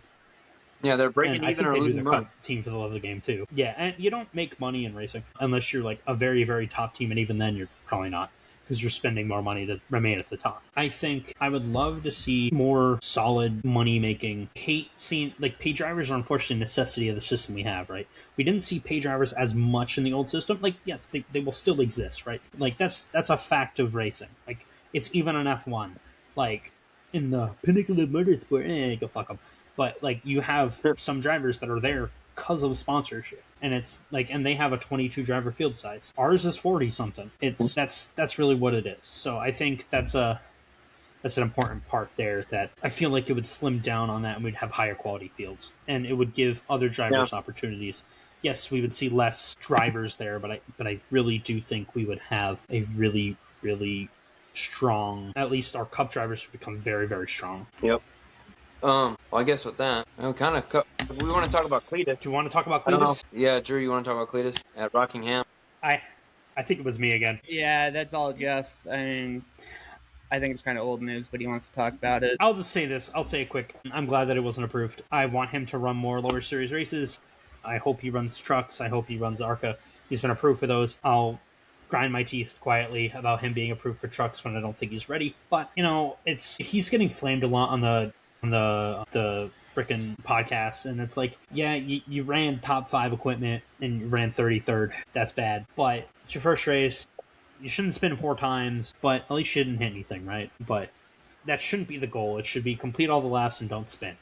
[SPEAKER 1] Yeah, they're breaking even or losing money.
[SPEAKER 3] Team for the love of the game, too. Yeah, and you don't make money in racing unless you're, like, a very, very top team, and even then you're probably not because you're spending more money to remain at the top. I think I would love to see more solid money-making. Hate seeing, like, pay drivers are unfortunately a necessity of the system we have, right? We didn't see pay drivers as much in the old system. Like, yes, they will still exist, right? Like, that's a fact of racing. Like, it's even an F1. Like, in the pinnacle of motorsport, go fuck them. But, like, you have some drivers that are there because of sponsorship. And it's, like, and they have a 22 driver field size. Ours is 40 something. That's really what it is. So I think that's an important part there that I feel like it would slim down on that and we'd have higher quality fields. And it would give other drivers opportunities. Yes, we would see less drivers there, but I really do think we would have a really, really strong, at least our cup drivers would become very, very strong.
[SPEAKER 1] Yep. Well, I guess with that, we want to talk about Cletus.
[SPEAKER 3] Do you want to talk about Cletus?
[SPEAKER 1] Yeah, Drew, you want to talk about Cletus at Rockingham?
[SPEAKER 3] I think it was me again.
[SPEAKER 2] Yeah, that's all Jeff. I mean, I think it's kind of old news, but he wants to talk about it.
[SPEAKER 3] I'll just say this. I'll say it quick. I'm glad that it wasn't approved. I want him to run more lower series races. I hope he runs trucks. I hope he runs ARCA. He's been approved for those. I'll grind my teeth quietly about him being approved for trucks when I don't think he's ready. But, you know, he's getting flamed a lot on the frickin' podcast, and it's like, yeah, you ran top 5 equipment and you ran 33rd. That's bad. But it's your first race. You shouldn't spin 4 times, but at least you didn't hit anything, right? But that shouldn't be the goal. It should be complete all the laps and don't spin.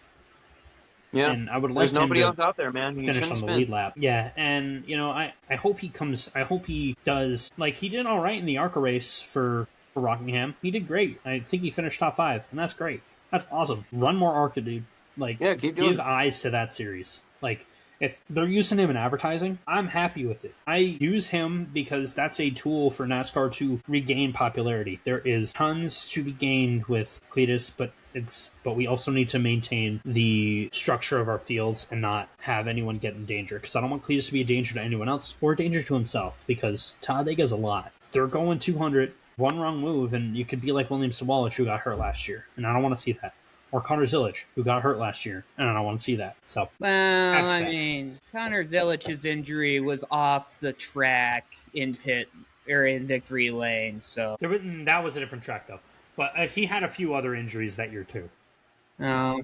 [SPEAKER 1] Yeah,
[SPEAKER 3] and I would like
[SPEAKER 1] there's nobody else out there, man.
[SPEAKER 3] Finish on the lead lap. Yeah, and you know, I hope he comes. I hope he does. Like, he did all right in the ARCA race for Rockingham. He did great. I think he finished top 5, and that's great. That's awesome. Run more ARCA, dude. Like, yeah, give eyes to that series. Like, if they're using him in advertising, I'm happy with it. I use him because that's a tool for NASCAR to regain popularity. There is tons to be gained with Cletus, but we also need to maintain the structure of our fields and not have anyone get in danger. Because I don't want Cletus to be a danger to anyone else or a danger to himself. Because Talladega's a lot. They're going 200, one wrong move, and you could be like William Sawalich, who got hurt last year, and I don't want to see that. Or Connor Zilic, who got hurt last year, and I don't want to see that. So,
[SPEAKER 2] well, I mean, Connor Zilic's injury was off the track in pit or in victory lane, so
[SPEAKER 3] that was a different track though. But he had a few other injuries that year too.
[SPEAKER 2] Oh,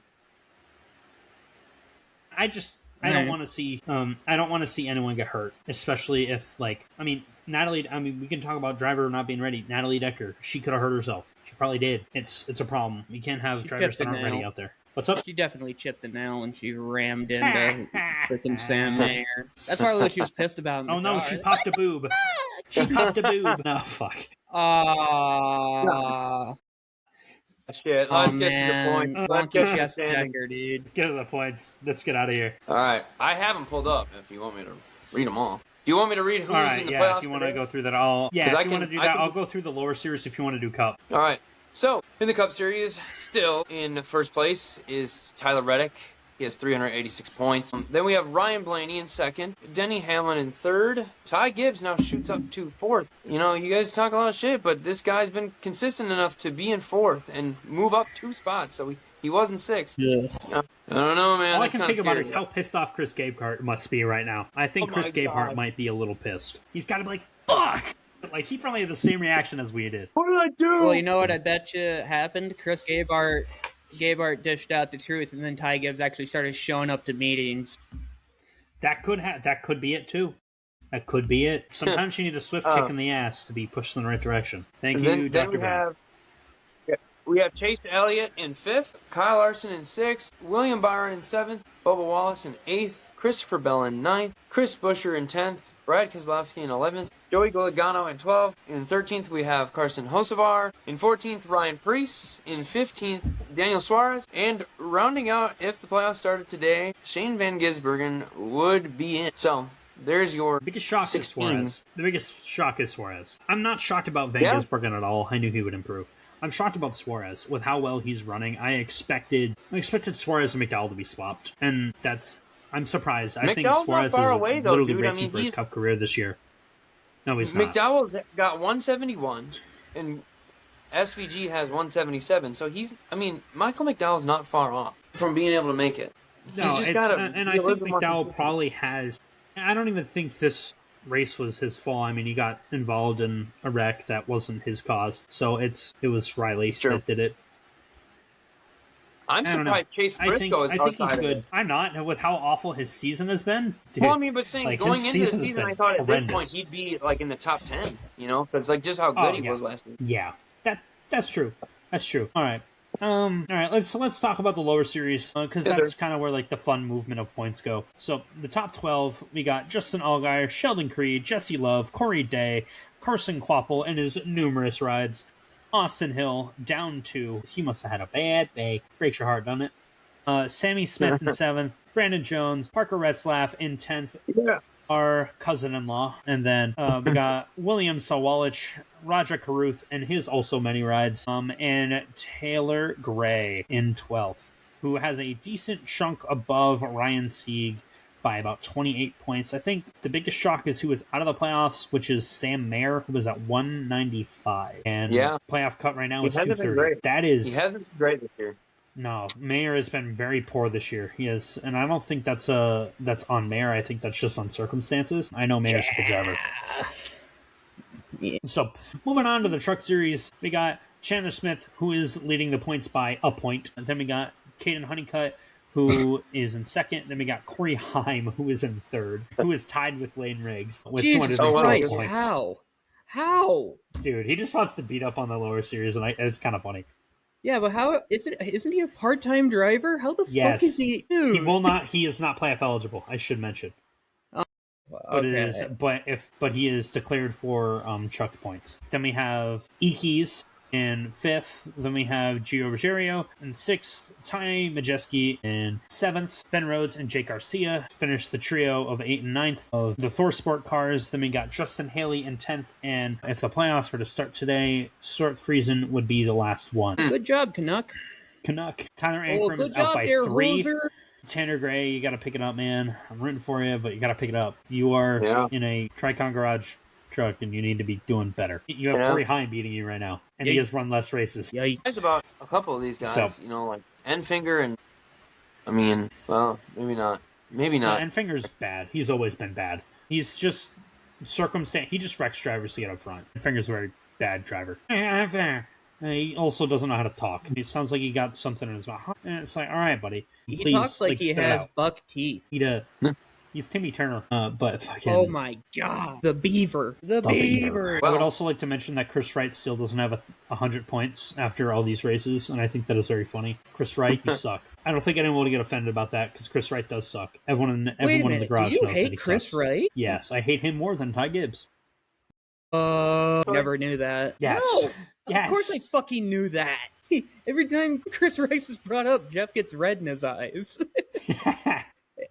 [SPEAKER 3] I don't want to see. I don't want to see anyone get hurt, especially if, like, I mean, Natalie. I mean, we can talk about driver not being ready. Natalie Decker, she could have hurt herself. She probably did. It's a problem. You can't have drivers that aren't ready out there. What's up?
[SPEAKER 2] She definitely chipped the nail and she rammed into freaking Sam Mayer. That's probably what she was pissed about.
[SPEAKER 3] Oh no, she popped a boob. She popped a boob. No, fuck.
[SPEAKER 1] Shit, let's get to the point. Let's get to
[SPEAKER 2] chest checker, dude.
[SPEAKER 3] Let's get to the points. Let's get out of here.
[SPEAKER 1] All right, I haven't pulled up. If you want me to read them all, do you want me to read who's in the playoffs?
[SPEAKER 3] If you want to go through that, I'll go through the lower series if you want to do Cup.
[SPEAKER 1] All right. So in the Cup Series, still in first place is Tyler Reddick He has 386 points. Then we have Ryan Blaney in second, Denny Hamlin in third. Ty Gibbs now shoots up to fourth. You know, you guys talk a lot of shit, but this guy's been consistent enough to be in fourth and move up 2 spots. So he wasn't sixth.
[SPEAKER 2] Yeah.
[SPEAKER 1] I don't know, man.
[SPEAKER 3] All I
[SPEAKER 1] That's
[SPEAKER 3] can
[SPEAKER 1] kinda
[SPEAKER 3] think about
[SPEAKER 1] scary.
[SPEAKER 3] is how pissed off Chris Gabehart must be right now. I think Chris Gabehart might be a little pissed. He's got to be like, fuck! Like, he probably had the same reaction as we did.
[SPEAKER 1] What did I do?
[SPEAKER 2] Well, you know what I bet you happened? Chris Gabehart dished out the truth, and then Ty Gibbs actually started showing up to meetings.
[SPEAKER 3] That could be it too. That could be it. Sometimes you need a swift kick in the ass to be pushed in the right direction. Thank you, Dr. Ben.
[SPEAKER 1] We have Chase Elliott in 5th, Kyle Larson in 6th, William Byron in 7th, Bubba Wallace in 8th, Christopher Bell in 9th, Chris Buescher in 10th, Brad Keselowski in 11th, Joey Galagano in 12th. In 13th, we have Carson Hocevar. In 14th, Ryan Preece. In 15th, Daniel Suarez. And rounding out, if the playoffs started today, Shane Van Gisbergen would be in. So, there's your
[SPEAKER 3] biggest shock 16. Is Suarez. The biggest shock is Suarez. I'm not shocked about Van Gisbergen at all. I knew he would improve. I'm shocked about Suarez. With how well he's running, I expected Suarez and McDowell to be swapped. And I'm surprised. I think Suarez is literally racing for his Cup career this year. No, he's not.
[SPEAKER 1] McDowell's got 171, and SVG has 177. So Michael McDowell's not far off from being able to make it.
[SPEAKER 3] No, and I think McDowell probably has. I don't even think this race was his fault. I mean, he got involved in a wreck that wasn't his cause. So it was Riley that did it.
[SPEAKER 1] I'm surprised Chase Briscoe is outside. I think he's good.
[SPEAKER 3] I'm not, with how awful his season has been. Dude,
[SPEAKER 1] well, I mean, but saying going into the season, I thought at this point he'd be like in the top 10. You know, because like just how good he was last week.
[SPEAKER 3] Yeah, that's true. That's true. All right. Let's talk about the lower series because that's kind of where like the fun movement of points go. So the top 12, we got Justin Allgaier, Sheldon Creed, Jesse Love, Corey Day, Carson Kvapil, and his numerous rides. Austin Hill down 2. He must have had a bad day. Breaks your heart, doesn't it? Sammy Smith in 7th, Brandon Jones, Parker Retzlaff in 10th. Yeah. Our cousin-in-law, and then we got William Sawalich, Roger Carruth, and his also many rides, and Taylor Gray in 12th, who has a decent chunk above Ryan Sieg by about 28 points. I think the biggest shock is who is out of the playoffs, which is Sam Mayer, who was at 195, and playoff cut right now is 230. He hasn't been great this year. No, Mayer has been very poor this year. He is, and I don't think that's on Mayer. I think that's just on circumstances. I know Mayer's a good driver. Yeah. So, moving on to the Truck Series, we got Chandler Smith, who is leading the points by a point. And then we got Caden Honeycutt, who is in second. Then we got Corey Heim, who is in third, who is tied with Lane Riggs with 204 points.
[SPEAKER 2] How?
[SPEAKER 3] Dude, he just wants to beat up on the lower series, and it's kind of funny.
[SPEAKER 2] Yeah, but how isn't he a part-time driver? How the fuck is he? Dude.
[SPEAKER 3] He is not playoff eligible. I should mention.
[SPEAKER 2] Okay.
[SPEAKER 3] But he is declared for chuck points. Then we have Ikes in 5th. Then we have Gio Ruggiero in 6th. Ty Majeski in 7th. Ben Rhodes and Jake Garcia finished the trio of 8th and 9th of the Thor Sport cars. Then we got Justin Haley in 10th. And if the playoffs were to start today, Stuart Friesen would be the last one.
[SPEAKER 2] Good job, Canuck.
[SPEAKER 3] Tyler Ankrum is out by 3. Hoser. Tanner Gray, you got to pick it up, man. I'm rooting for you, but you got to pick it up. You are in a Tricon Garage truck, and you need to be doing better. You have Corey Heim beating you right now, and he has run less races.
[SPEAKER 1] Yeah, talked about a couple of these guys, like Enfinger, and I mean, well, maybe not.
[SPEAKER 3] Enfinger's bad. He's always been bad. He's just he just wrecks drivers to get up front. Enfinger's a very bad driver. He also doesn't know how to talk. It sounds like he got something in his mouth. And it's like, all right, buddy.
[SPEAKER 2] He talks like he has buck teeth.
[SPEAKER 3] He's Timmy Turner, but fucking...
[SPEAKER 2] Oh my god. The Beaver. The Beaver.
[SPEAKER 3] I would also like to mention that Chris Wright still doesn't have 100 points after all these races, and I think that is very funny. Chris Wright, you suck. I don't think anyone will get offended about that, because Chris Wright does suck. Everyone in the garage knows that he sucks. Do you hate Chris Wright? Yes, I hate him more than Ty Gibbs.
[SPEAKER 2] Never knew that.
[SPEAKER 3] Yes.
[SPEAKER 2] No,
[SPEAKER 3] yes.
[SPEAKER 2] Of course I fucking knew that. Every time Chris Rice is brought up, Jeff gets red in his eyes.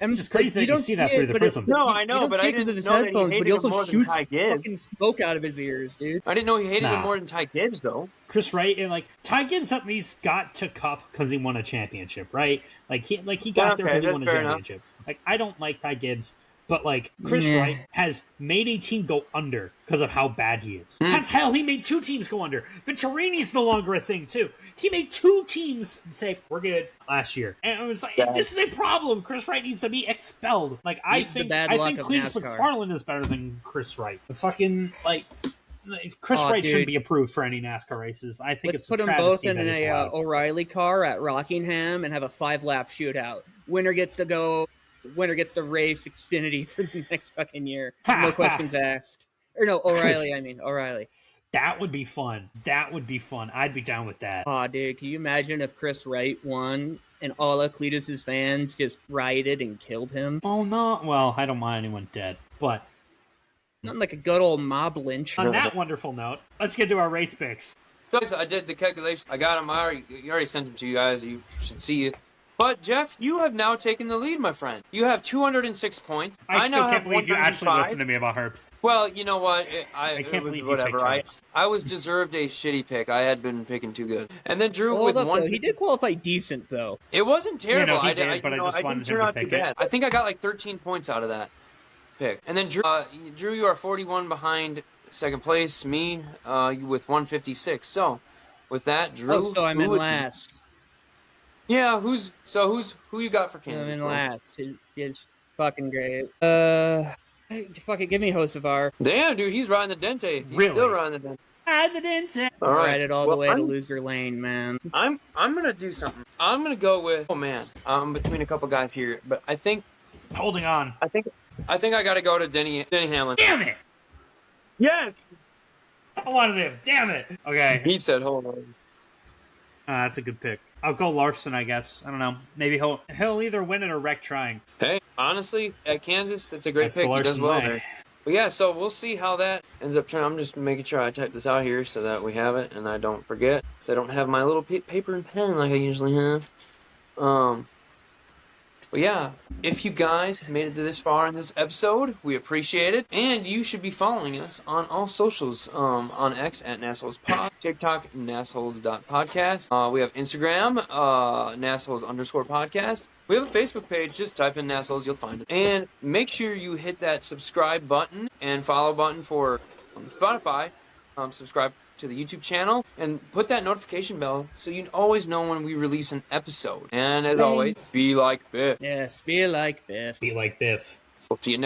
[SPEAKER 2] And
[SPEAKER 3] just crazy that you see that through the prism.
[SPEAKER 1] No, I know, but I didn't
[SPEAKER 2] his
[SPEAKER 1] know that he
[SPEAKER 2] headphones, but
[SPEAKER 1] hated
[SPEAKER 2] he
[SPEAKER 1] him
[SPEAKER 2] also
[SPEAKER 1] more than
[SPEAKER 2] shoots
[SPEAKER 1] Ty Gibbs.
[SPEAKER 2] fucking smoke out of his ears, dude.
[SPEAKER 1] I didn't know he hated him
[SPEAKER 3] Nah.
[SPEAKER 1] more than Ty Gibbs, though.
[SPEAKER 3] Chris Wright and like Ty Gibbs at least got to Cup because he won a championship, right? Like he got there because he won a championship. Like I don't like Ty Gibbs, but like Chris Wright has made a team go under because of how bad he is. Hell, he made 2 teams go under. Venturini's no longer a thing too. He made 2 teams say we're good last year, and it was like this is a problem. Chris Wright needs to be expelled. Like I think Cletus McFarland is better than Chris Wright. The fucking like. Chris Wright shouldn't be approved for any NASCAR races. I think
[SPEAKER 2] Let's
[SPEAKER 3] it's
[SPEAKER 2] put them both in a O'Reilly car at Rockingham and have a 5-lap shootout. Winner gets to race Xfinity for the next fucking year. No questions asked. Or no, O'Reilly. I mean O'Reilly.
[SPEAKER 3] That would be fun. I'd be down with that.
[SPEAKER 2] Aw, dude, can you imagine if Chris Wright won and all of Cletus's fans just rioted and killed him?
[SPEAKER 3] Oh no! Well, I don't mind anyone dead, but.
[SPEAKER 2] Not like a good old mob lynch.
[SPEAKER 3] On that wonderful note, let's get to our race picks.
[SPEAKER 1] So I did the calculation. I got them. You already sent them to you guys. You should see it. But, Jeff, you have now taken the lead, my friend. You have 206 points.
[SPEAKER 3] I still can't believe you actually listened to me about Herbst.
[SPEAKER 1] Well, you know what?
[SPEAKER 3] I can't believe you picked Herbst.
[SPEAKER 1] I was deserved a shitty pick. I had been picking too good. And then Drew
[SPEAKER 2] with
[SPEAKER 1] one.
[SPEAKER 2] Though. He did qualify decent, though.
[SPEAKER 1] It wasn't terrible.
[SPEAKER 3] He did, but I just wanted him to pick it.
[SPEAKER 1] I think I got like 13 points out of that pick. And then Drew, you are 41 behind second place. Me, with 156. So, with that, Drew.
[SPEAKER 2] Oh, so I'm in last.
[SPEAKER 1] Yeah, who you got for Kansas?
[SPEAKER 2] I'm in last. It's fucking great. Fuck it, give me Hocevar.
[SPEAKER 1] Damn, dude, he's riding the Dente. He's still riding the Dente.
[SPEAKER 3] Ride the Dente.
[SPEAKER 1] All right.
[SPEAKER 2] Ride it all the way to loser lane, man.
[SPEAKER 1] I'm gonna do something. I'm gonna go with. Oh man, I'm between a couple guys here, but I think.
[SPEAKER 3] Holding on.
[SPEAKER 1] I think I gotta go to Denny Hamlin.
[SPEAKER 3] Damn it!
[SPEAKER 1] Yes.
[SPEAKER 3] I wanted him. Damn it. Okay.
[SPEAKER 1] He said, "Hold on."
[SPEAKER 3] That's a good pick. I'll go Larson, I guess. I don't know. Maybe he'll either win it or wreck trying.
[SPEAKER 1] Hey, honestly, at Kansas, that's a great pick. He does well there. But yeah, so we'll see how that ends up turning. I'm just making sure I type this out here so that we have it and I don't forget. So I don't have my little paper and pen like I usually have. But yeah, if you guys made it to this far in this episode, we appreciate it. And you should be following us on all socials, on X at NASholes TikTok, NASholes.podcast. We have Instagram, NASholes_podcast. We have a Facebook page. Just type in NASholes, you'll find it. And make sure you hit that subscribe button and follow button for Spotify. Subscribe to the YouTube channel and put that notification bell so you always know when we release an episode. And as always, be like Biff.
[SPEAKER 2] Yes, be like Biff.
[SPEAKER 3] Be like Biff.
[SPEAKER 1] We'll see you next